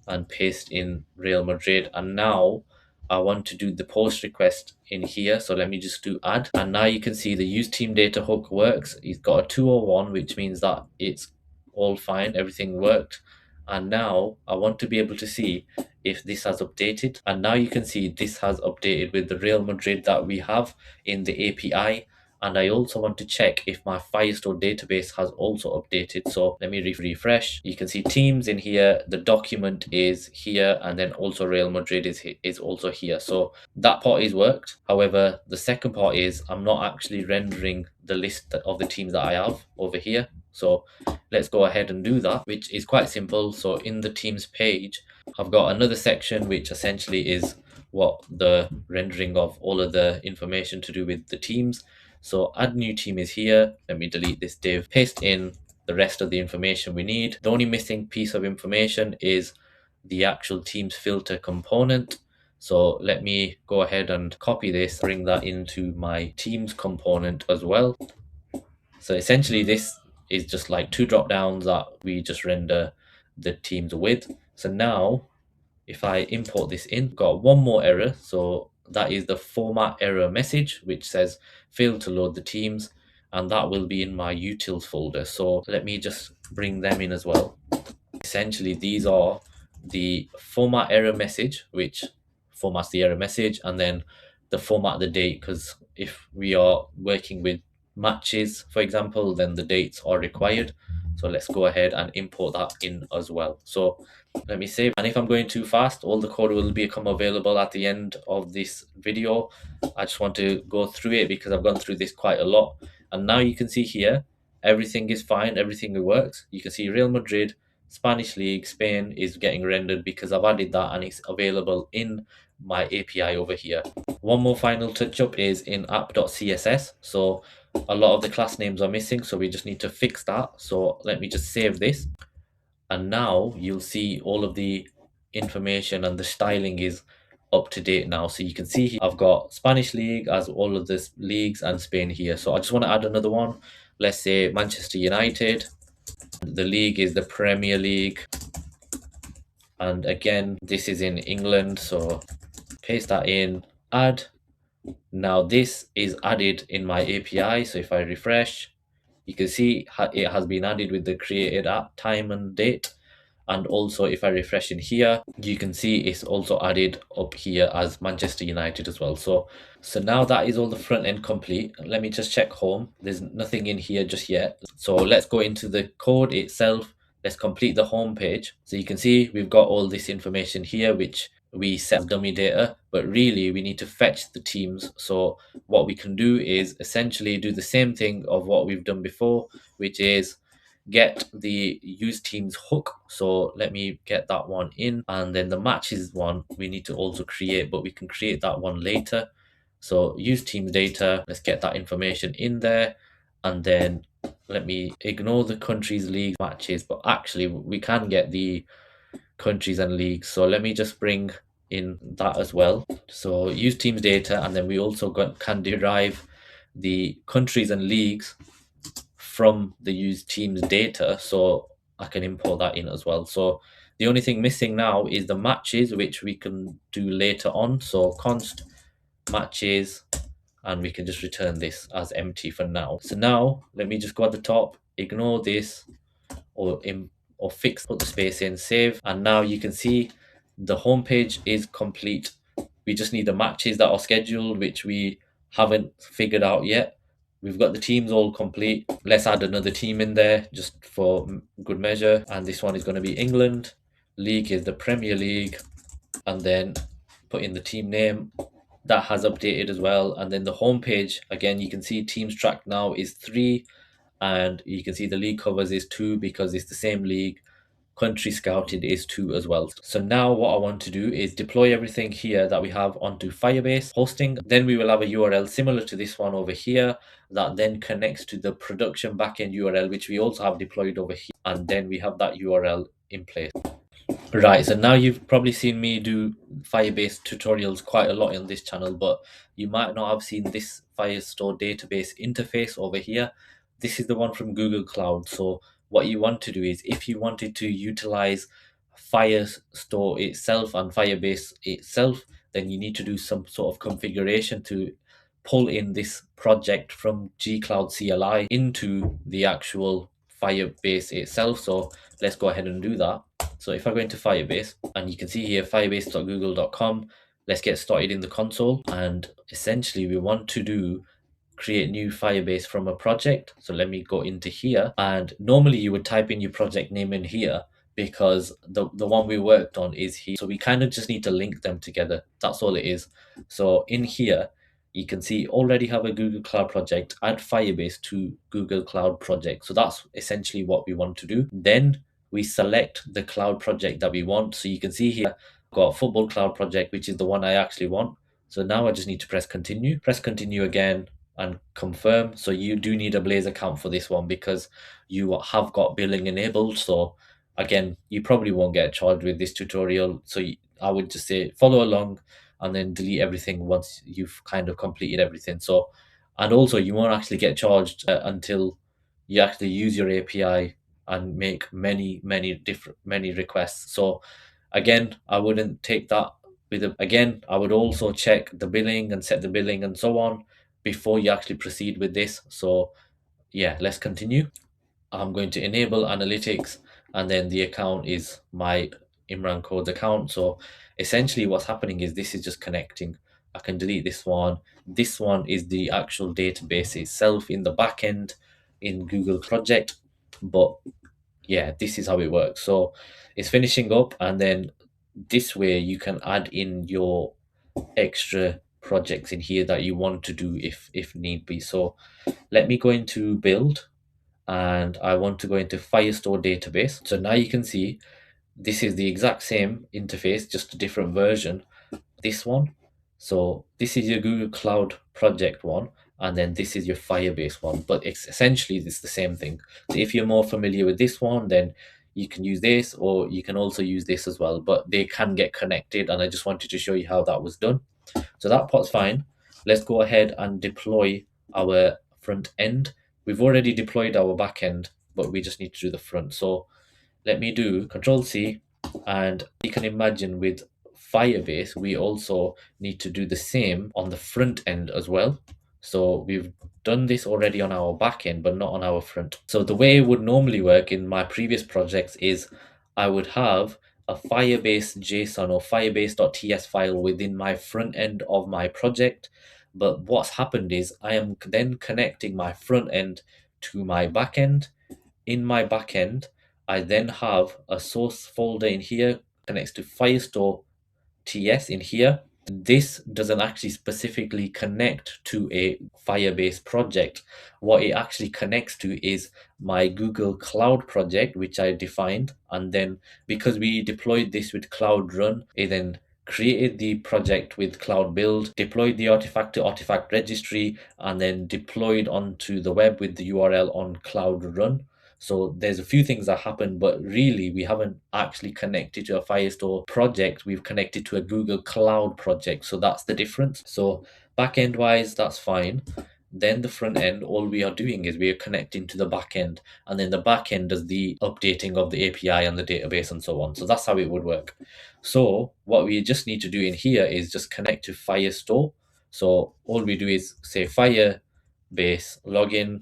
and paste in Real Madrid. And now I want to do the post request in here. So let me just do add. And now you can see the use team data hook works. It's got a 201, which means that it's all fine. Everything worked. And now I want to be able to see if this has updated. And now you can see this has updated with the Real Madrid that we have in the API. And I also want to check if my Firestore database has also updated. So let me refresh. You can see teams in here, the document is here, and then also Real Madrid is also here. So that part is worked. However, the second part is I'm not actually rendering the list of the teams that I have over here. So let's go ahead and do that, which is quite simple. So in the teams page, I've got another section which essentially is what the rendering of all of the information to do with the teams. So add new team is here. Let me delete this div, paste in the rest of the information we need. The only missing piece of information is the actual teams filter component. So let me go ahead and copy this, bring that into my teams component as well. So essentially this is just like two drop downs that we just render the teams with. So now if I import this in, got one more error. So that is the format error message, which says failed to load the teams, and that will be in my utils folder. So let me just bring them in as well. Essentially, these are the format error message, which formats the error message, and then the format the date, because if we are working with matches, for example, then the dates are required. So let's go ahead and import that in as well. So let me save. And if I'm going too fast, all the code will become available at the end of this video. I just want to go through it because I've gone through this quite a lot. And now you can see here, everything is fine, everything works. You can see Real Madrid, Spanish League, Spain is getting rendered because I've added that and it's available in my API over here. One more final touch up is in app.css. So a lot of the class names are missing, so we just need to fix that. So let me just save this. And now you'll see all of the information and the styling is up to date now. So you can see here, I've got Spanish League as all of the leagues and Spain here. So I just want to add another one. Let's say Manchester United. The league is the Premier League. And again, this is in England. So paste that in, add. Now this is added in my API. So if I refresh, you can see it has been added with the created at time and date. And also if I refresh in here, you can see it's also added up here as Manchester United as well. So now that is all the front end complete. Let me just check home. There's nothing in here just yet. So let's go into the code itself. Let's complete the home page. So you can see we've got all this information here, which we set as dummy data, but really we need to fetch the teams. So what we can do is essentially do the same thing of what we've done before, which is get the use teams hook. So let me get that one in, and then the matches one we need to also create, but we can create that one later. So use teams data, let's get that information in there, and then let me ignore the countries, league, matches, but actually we can get the countries and leagues. So let me just bring in that as well. So use teams data, and then we also can derive the countries and leagues from the use teams data. So I can import that in as well. So the only thing missing now is the matches, which we can do later on. So const matches, and we can just return this as empty for now. So now let me just go at the top, ignore this, or fix, put the space in, save, and now you can see the home page is complete. We just need the matches that are scheduled, which we haven't figured out yet. We've got the teams all complete. Let's add another team in there just for good measure, and this one is going to be England. League is the Premier League, and then put in the team name. That has updated as well. And then the home page, again, you can see teams tracked now is 3, and you can see the league covers is 2 because it's the same league. Country scouted is 2 as well. So now what I want to do is deploy everything here that we have onto Firebase hosting. Then we will have a URL similar to this one over here that then connects to the production backend URL, which we also have deployed over here. And then we have that URL in place. Right, so now you've probably seen me do Firebase tutorials quite a lot on this channel, but you might not have seen this Firestore database interface over here. This is the one from Google Cloud. So what you want to do is, if you wanted to utilize Firestore itself and Firebase itself, then you need to do some sort of configuration to pull in this project from gcloud CLI into the actual Firebase itself. So let's go ahead and do that. So if I go into Firebase, and you can see here firebase.google.com, let's get started in the console. And essentially we want to create new Firebase from a project. So let me go into here, and normally you would type in your project name in here because the one we worked on is here. So we kind of just need to link them together. That's all it is. So in here, you can see already have a Google Cloud project, add Firebase to Google Cloud project. So that's essentially what we want to do. Then we select the cloud project that we want. So you can see here, I've got a football cloud project, which is the one I actually want. So now I just need to press continue again, and confirm. So you do need a Blaze account for this one because you have got billing enabled. So again, you probably won't get charged with this tutorial. So I would just say follow along and then delete everything once you've kind of completed everything. So, and also you won't actually get charged until you actually use your API and make many requests. So again, I wouldn't take that with a, again, I would also check the billing and set the billing and so on before you actually proceed with this. So yeah, let's continue. I'm going to enable analytics, and then the account is my Imran Code's account. So essentially what's happening is this is just connecting. I can delete this one. This one is the actual database itself in the backend in Google Project. But yeah, this is how it works. So it's finishing up, and then this way you can add in your extra projects in here that you want to do if need be. So let me go into build, and I want to go into Firestore database. So now you can see this is the exact same interface, just a different version. This one. So this is your Google Cloud project one, and then this is your Firebase one. But essentially it's the same thing. So if you're more familiar with this one, then you can use this, or you can also use this as well. But they can get connected, and I just wanted to show you how that was done. So that part's fine. Let's go ahead and deploy our front end. We've already deployed our back end, but we just need to do the front. So let me do Control C, and you can imagine with Firebase, we also need to do the same on the front end as well. So we've done this already on our back end, but not on our front. So the way it would normally work in my previous projects is I would have a Firebase JSON or Firebase.ts file within my front end of my project. But what's happened is I am then connecting my front end to my back end. In my backend, I then have a source folder in here connects to Firestore TS in here. This doesn't actually specifically connect to a Firebase project. What it actually connects to is my Google Cloud project, which I defined. And then because we deployed this with Cloud Run, it then created the project with Cloud Build, deployed the artifact to artifact registry, and then deployed onto the web with the URL on Cloud Run. So there's a few things that happen, but really we haven't actually connected to a Firestore project. We've connected to a Google Cloud project. So that's the difference. So backend wise, that's fine. Then the front end, all we are doing is we are connecting to the back end, and then the back end does the updating of the API and the database and so on. So that's how it would work. So what we just need to do in here is just connect to Firestore. So all we do is say Firebase login,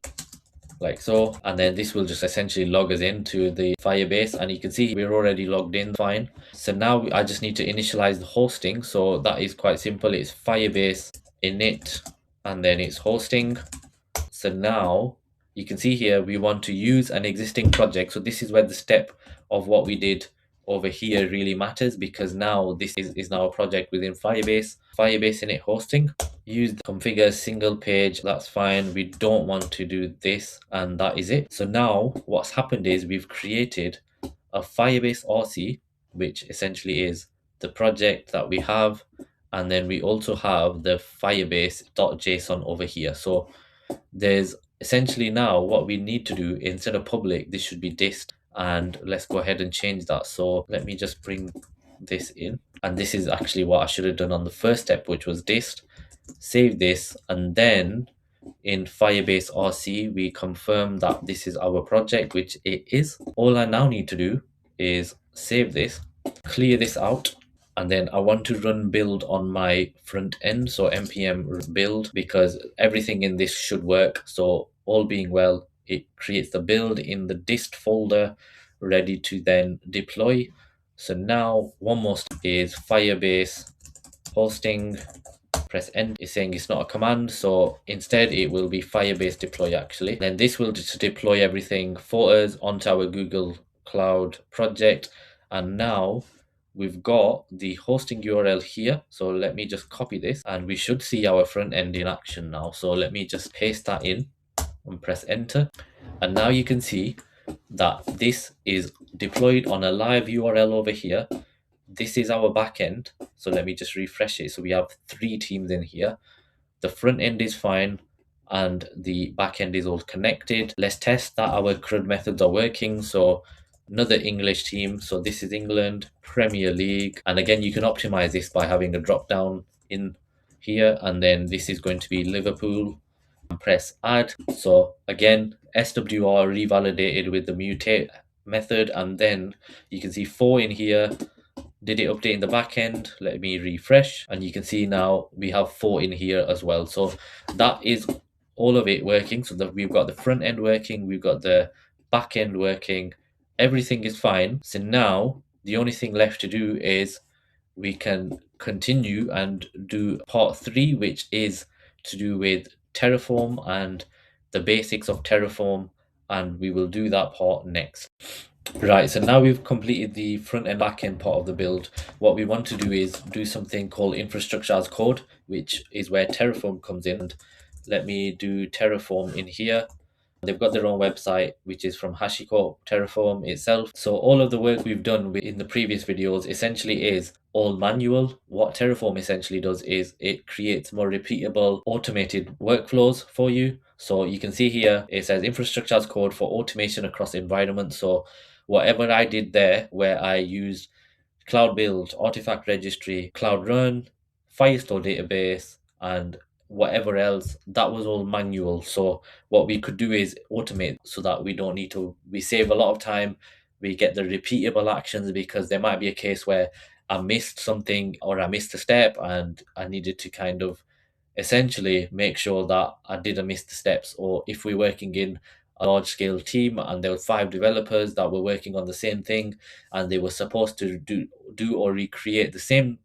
like so, and then this will just essentially log us into the Firebase, and you can see we're already logged in fine. So now I just need to initialize the hosting. So that is quite simple. It's Firebase init, and then it's hosting. So now you can see here we want to use an existing project. So this is where the step of what we did over here really matters, because now this is now a project within Firebase init hosting. Use the configure single page, that's fine. We don't want to do this, and that is it. So now what's happened is we've created a Firebase RC, which essentially is the project that we have, and then we also have the firebase.json over here. So there's essentially now what we need to do, instead of public, this should be dist, and let's go ahead and change that. So let me just bring this in, and this is actually what I should have done on the first step, which was dist. Save this, and then in Firebase RC we confirm that this is our project, which it is. All I now need to do is save this, clear this out, and then I want to run build on my front end. So npm build, because everything in this should work. So all being well, it creates the build in the dist folder, ready to then deploy. So now one more step is Firebase hosting, press enter. It's saying it's not a command, so instead it will be Firebase deploy actually. Then this will just deploy everything for us onto our Google Cloud project. And now we've got the hosting URL here. So let me just copy this, and we should see our front end in action now. So let me just paste that in and press enter. And now you can see that this is deployed on a live URL over here. This is our backend. So let me just refresh it. So we have 3 teams in here. The front end is fine. and the backend is all connected. Let's test that our CRUD methods are working. So another English team. So this is England, Premier League. And again, you can optimize this by having a drop down in here. And then this is going to be Liverpool. Press add. So again, SWR revalidated with the mutate method. And then you can see 4 in here. Did it update in the backend? Let me refresh, and you can see now we have 4 in here as well. So that is all of it working. So that we've got the front end working, we've got the back end working, everything is fine. So now the only thing left to do is we can continue and do part 3, which is to do with Terraform and the basics of Terraform, and we will do that part next. Right, so now we've completed the front and back end part of the build. What we want to do is do something called infrastructure as code, which is where Terraform comes in. And let me do Terraform in here. They've got their own website, which is from HashiCorp Terraform itself. So all of the work we've done in the previous videos essentially is all manual. What Terraform essentially does is it creates more repeatable automated workflows for you. So you can see here, it says infrastructure as code for automation across environments. So whatever I did there, where I used Cloud Build, Artifact Registry, Cloud Run, Firestore database, and whatever else, that was all manual. So what we could do is automate so that we don't need to, we save a lot of time, we get the repeatable actions, because there might be a case where I missed something or I missed a step and I needed to kind of essentially make sure that I didn't miss the steps. Or if we're working in a large scale team and there were 5 developers that were working on the same thing and they were supposed to do or recreate the same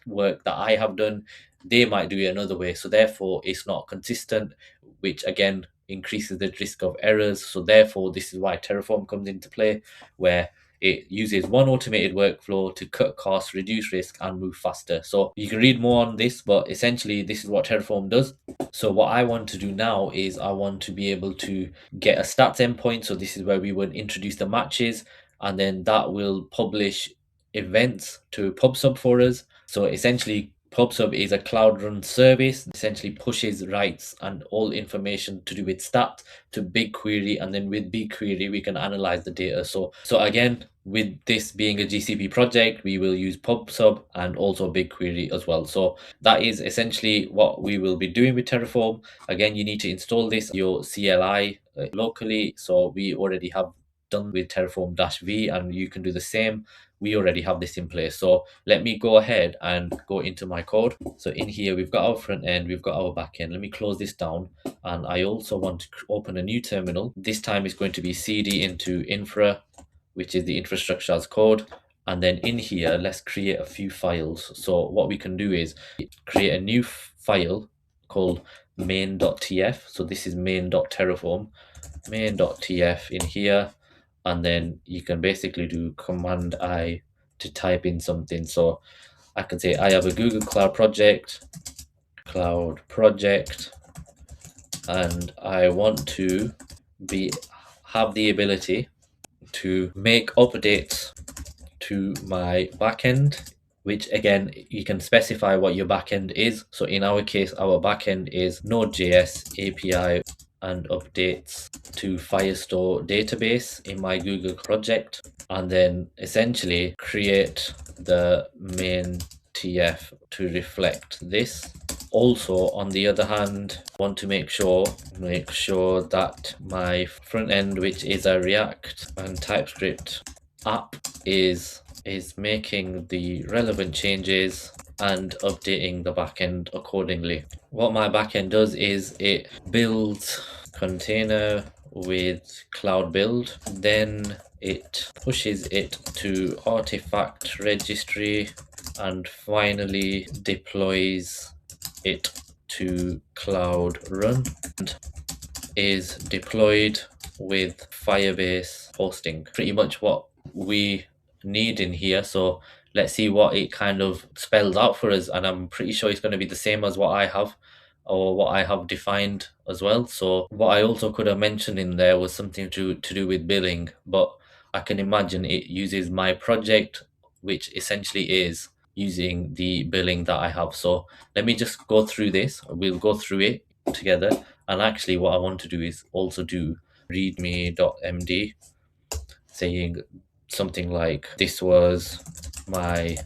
work that I have done, they might do it another way. So therefore it's not consistent, which again increases the risk of errors. So therefore this is why Terraform comes into play, where it uses one automated workflow to cut costs, reduce risk, and move faster. So you can read more on this, but essentially this is what Terraform does. So what I want to do now is I want to be able to get a stats endpoint. So this is where we would introduce the matches, and then that will publish events to PubSub for us. So essentially PubSub is a cloud run service, essentially pushes writes and all information to do with stats to BigQuery, and then with BigQuery we can analyze the data. So again, with this being a GCP project, we will use PubSub and also BigQuery as well. So that is essentially what we will be doing with Terraform. Again, you need to install this your CLI locally. So we already have done with Terraform-V, and you can do the same. We already have this in place. So let me go ahead and go into my code. So in here, we've got our front end, we've got our back end. Let me close this down. And I also want to open a new terminal. This time it's going to be cd into infra, which is the infrastructure as code. And then in here, let's create a few files. So what we can do is create a new file called main.tf. So this is main.terraform, main.tf in here. And then you can basically do command I to type in something. So I can say I have a Google Cloud project, and I want to have the ability to make updates to my backend, which again, you can specify what your backend is. So in our case, our backend is Node.js API and updates to Firestore database in my Google project, and then essentially create the main TF to reflect this. Also, on the other hand, I want to make sure that my front end, which is a React and TypeScript app, is making the relevant changes and updating the backend accordingly. What my backend does is it builds container with cloud build, then it pushes it to artifact registry, and finally deploys it to cloud run, and is deployed with Firebase hosting. Pretty much what we need in here. So let's see what it kind of spells out for us, and I'm pretty sure it's going to be the same as what I have, or what I have defined as well. So what I also could have mentioned in there was something to do with billing, but I can imagine it uses my project, which essentially is using the billing that I have. So let me just go through this. We'll go through it together, And actually what I want to do is also do readme.md saying something like, this was my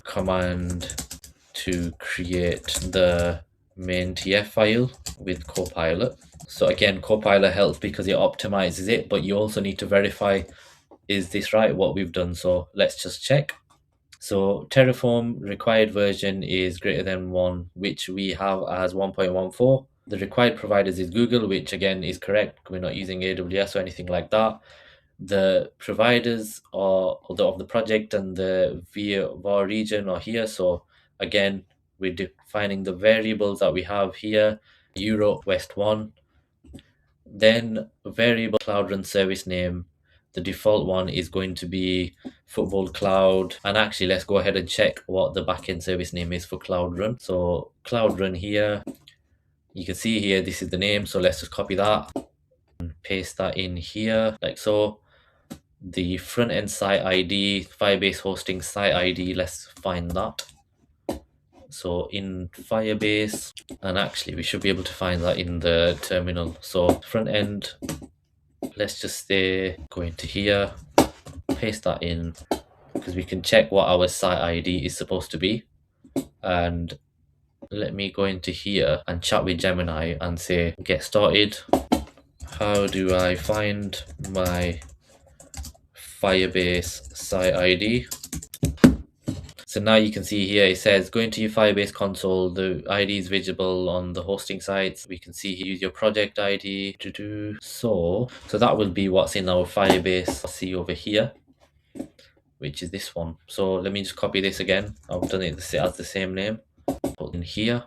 command to create the main TF file with Copilot. So again, Copilot helps because it optimizes it, but you also need to verify, is this right, what we've done? So let's just check. So Terraform required version is greater than 1, which we have as 1.14. The required providers is Google, which again is correct. We're not using AWS or anything like that. The providers are of the project and the var region are here. So again, we're defining the variables that we have here, Europe West 1. Then variable cloud run service name, the default one is going to be football cloud. And actually, let's go ahead and check what the backend service name is for cloud run. So cloud run here, you can see here, this is the name. So let's just copy that and paste that in here like so. The front end site ID, Firebase hosting site ID, let's find that. So in Firebase, and actually we should be able to find that in the terminal. So front end, let's just go into here, paste that in, because we can check what our site ID is supposed to be. And let me go into here and chat with Gemini and say, get started. How do I find my Firebase site ID? So now you can see here, it says, go into your Firebase console, the ID is visible on the hosting sites. We can see here, use your project ID. So that will be what's in our Firebase. See over here, which is this one. So let me just copy this again. I've done it as the same name. Put in here.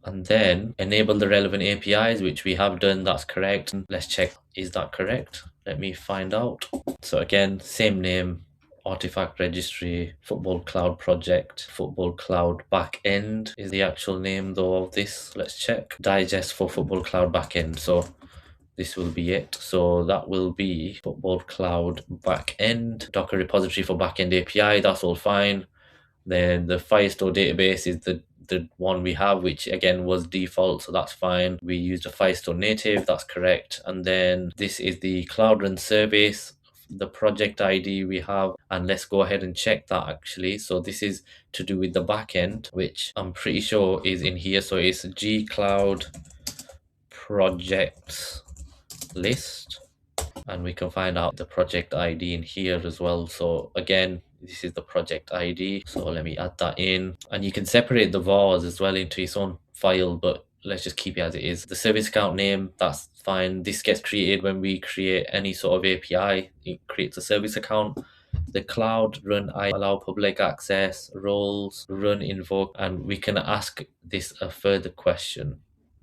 And then enable the relevant APIs, which we have done. That's correct. Let's check, is that correct? Let me find out. So again, same name, artifact registry, football cloud project, football cloud backend is the actual name though of this. Let's check. Digest for football cloud backend. So this will be it. So that will be football cloud backend, Docker repository for backend API. That's all fine. Then the Firestore database is the one we have, which again was default, so that's fine. We used a Firestore native, that's correct. And then this is the Cloud Run service, the project ID we have, and let's go ahead and check that actually. So this is to do with the backend, which I'm pretty sure is in here. So it's gcloud projects list, and we can find out the project ID in here as well. So again, this is the project ID. So let me add that in, and you can separate the vars as well into its own file, but let's just keep it as it is. The service account name, that's fine. This gets created when we create any sort of API. It creates a service account. The cloud run, I allow public access, roles, run invoke, and we can ask this a further question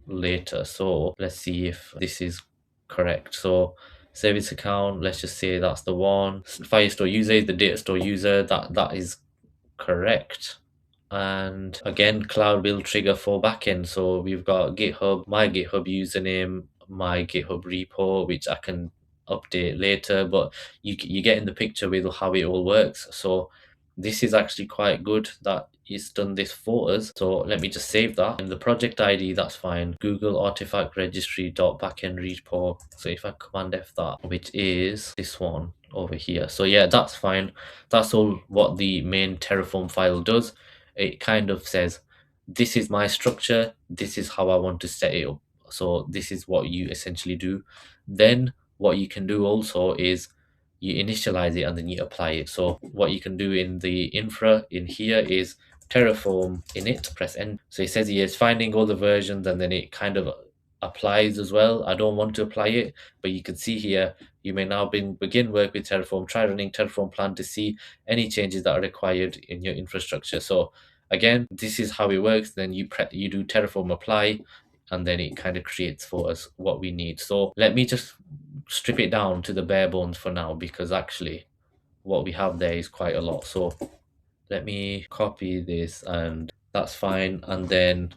later. So let's see if this is correct. So service account, let's just say that's the one. Firestore user is the data store user, that is correct. And again, cloud will trigger for backend. So we've got GitHub, my GitHub username, my GitHub repo, which I can update later, but you get in the picture with how it all works. So this is actually quite good that it's done this for us. So let me just save that. And the project ID, that's fine. Google artifact registry dot backend repo. So if I command F that, which is this one over here. So yeah, that's fine. That's all what the main Terraform file does. It kind of says, this is my structure, this is how I want to set it up. So this is what you essentially do. Then what you can do also is you initialize it and then you apply it. So what you can do in the infra in here is Terraform init, press enter. So it says here it's finding all the versions, and then it kind of applies as well. I don't want to apply it, but you can see here, you may now begin work with Terraform. Try running Terraform plan to see any changes that are required in your infrastructure. So again, this is how it works. Then you do Terraform apply, and then it kind of creates for us what we need. So let me just strip it down to the bare bones for now, because actually what we have there is quite a lot. So let me copy this, and that's fine. And then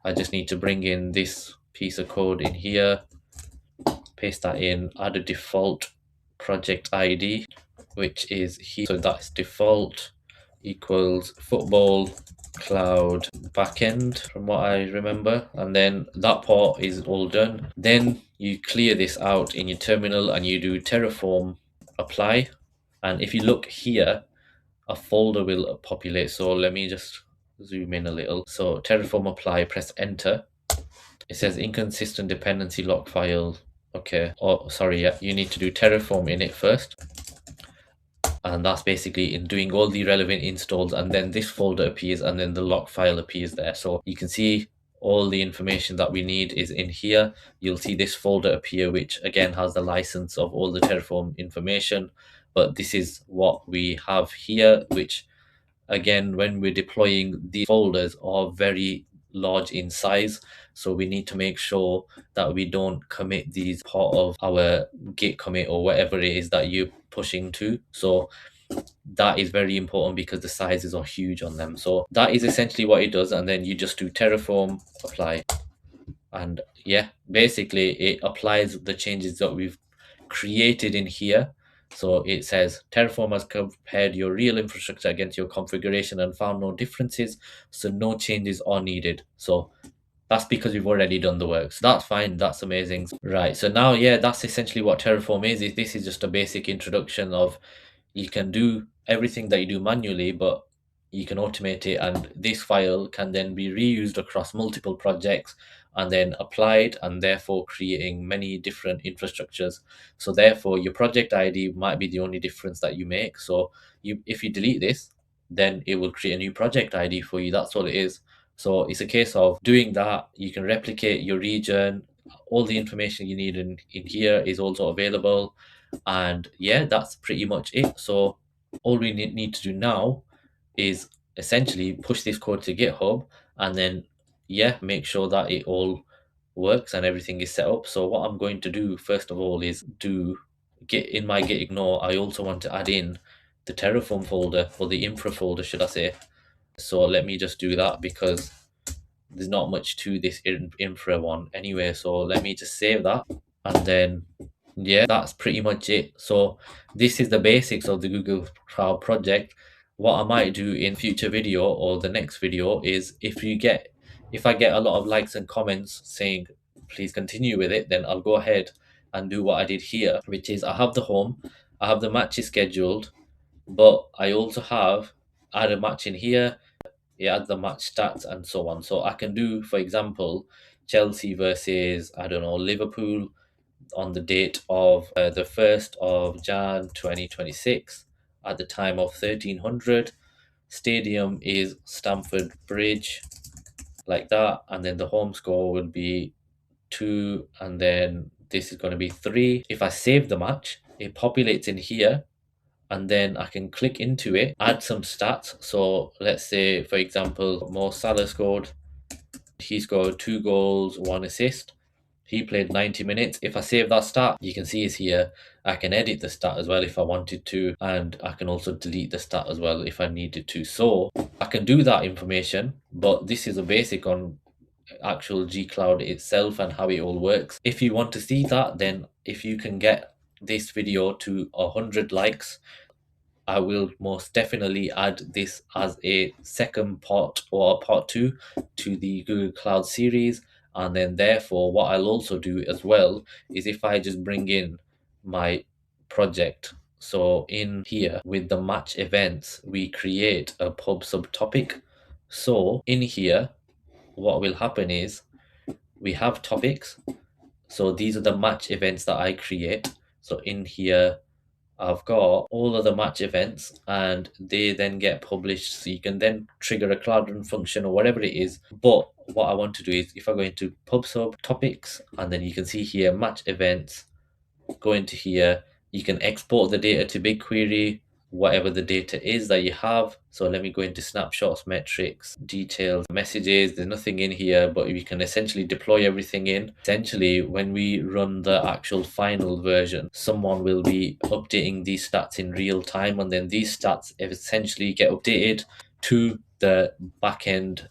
I just need to bring in this piece of code in here, paste that in, add a default project ID, which is here. So that's default equals football Cloud backend from what I remember, and then that part is all done. Then you clear this out in your terminal and you do Terraform apply, and if you look here, a folder will populate. So let me just zoom in a little. So Terraform apply, press enter. It says inconsistent dependency lock file. Okay, oh sorry, yeah, you need to do Terraform init first, and that's basically in doing all the relevant installs, and then this folder appears and then the lock file appears there. So you can see all the information that we need is in here. You'll see this folder appear, which again has the license of all the Terraform information, but this is what we have here, which again, when we're deploying, the folders are very large in size, so we need to make sure that we don't commit these part of our git commit or whatever it is that you're pushing to. So that is very important because the sizes are huge on them. So that is essentially what it does, and then you just do Terraform apply, and yeah, basically it applies the changes that we've created in here. So it says Terraform has compared your real infrastructure against your configuration and found no differences, so no changes are needed. So that's because we've already done the work. So that's fine. That's amazing. Right. So now, yeah, that's essentially what Terraform is. This is just a basic introduction of you can do everything that you do manually, but you can automate it, and this file can then be reused across multiple projects and then applied, and therefore creating many different infrastructures. So therefore your project ID might be the only difference that you make. So if you delete this, then it will create a new project ID for you. That's all it is. So it's a case of doing that. You can replicate your region. All the information you need in here is also available. And yeah, that's pretty much it. So all we need to do now is essentially push this code to GitHub, and then yeah, make sure that it all works and everything is set up. So what I'm going to do first of all is do get in my git ignore. I also want to add in the Terraform folder, or the Infra folder should I say. So let me just do that because there's not much to this Infra one anyway. So let me just save that, and then yeah, that's pretty much it. So this is the basics of the Google Cloud project. What I might do in future video or the next video is if I get a lot of likes and comments saying please continue with it, then I'll go ahead and do what I did here, which is I have the home, I have the matches scheduled, but I also have add a match in here. It adds the match stats and so on. So I can do, for example, Chelsea versus, I don't know, Liverpool on the date of the 1st of Jan 2026 at the time of 1300. Stadium is Stamford Bridge, like that. And then the home score will be 2, and then this is going to be 3. If I save the match, it populates in here, and then I can click into it, add some stats. So let's say, for example, Mo Salah scored. He scored 2 goals, 1 assist. He played 90 minutes. If I save that stat, you can see it's here. I can edit the stat as well if I wanted to, and I can also delete the stat as well if I needed to. So I can do that information, but this is a basic on actual gcloud itself and how it all works. If you want to see that, then if you can get this video to 100 likes, I will most definitely add this as a second part or a part 2 to the Google Cloud series. And then therefore what I'll also do as well is if I just bring in my project. So in here with the match events, we create a pub subtopic. So in here, what will happen is we have topics. So these are the match events that I create. So in here, I've got all of the match events, and they then get published. So you can then trigger a Cloud Run function or whatever it is. But what I want to do is if I go into pub sub topics, and then you can see here match events, go into here, you can export the data to BigQuery, whatever the data is that you have. So let me go into snapshots, metrics, details, messages. There's nothing in here, but we can essentially deploy everything in. Essentially, when we run the actual final version, someone will be updating these stats in real time, and then these stats essentially get updated to the backend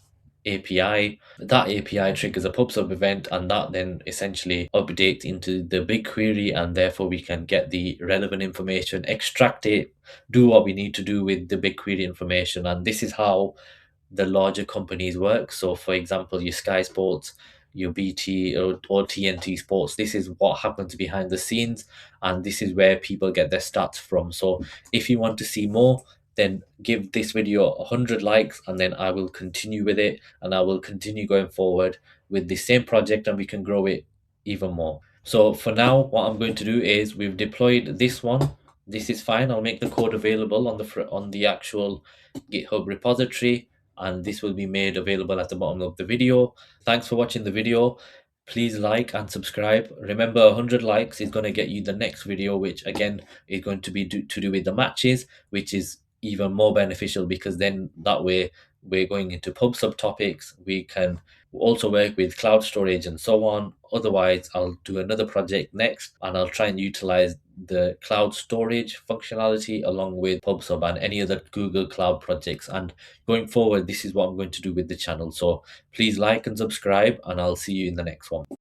API. That API triggers a PubSub event, and that then essentially updates into the BigQuery, and therefore we can get the relevant information, extract it, do what we need to do with the BigQuery information. And this is how the larger companies work. So, for example, your Sky Sports, your BT or TNT Sports, this is what happens behind the scenes, and this is where people get their stats from. So, if you want to see more, then give this video 100 likes, and then I will continue with it, and I will continue going forward with the same project, and we can grow it even more. So for now, what I'm going to do is we've deployed this one. This is fine. I'll make the code available on the actual GitHub repository, and this will be made available at the bottom of the video. Thanks for watching the video. Please like and subscribe. Remember, 100 likes is going to get you the next video, which again is going to be to do with the matches, which is even more beneficial, because then that way we're going into pub subtopics. We can also work with cloud storage and so on. Otherwise, I'll do another project next, and I'll try and utilize the cloud storage functionality along with PubSub and any other Google Cloud projects. And going forward, this is what I'm going to do with the channel. So please like and subscribe, and I'll see you in the next one.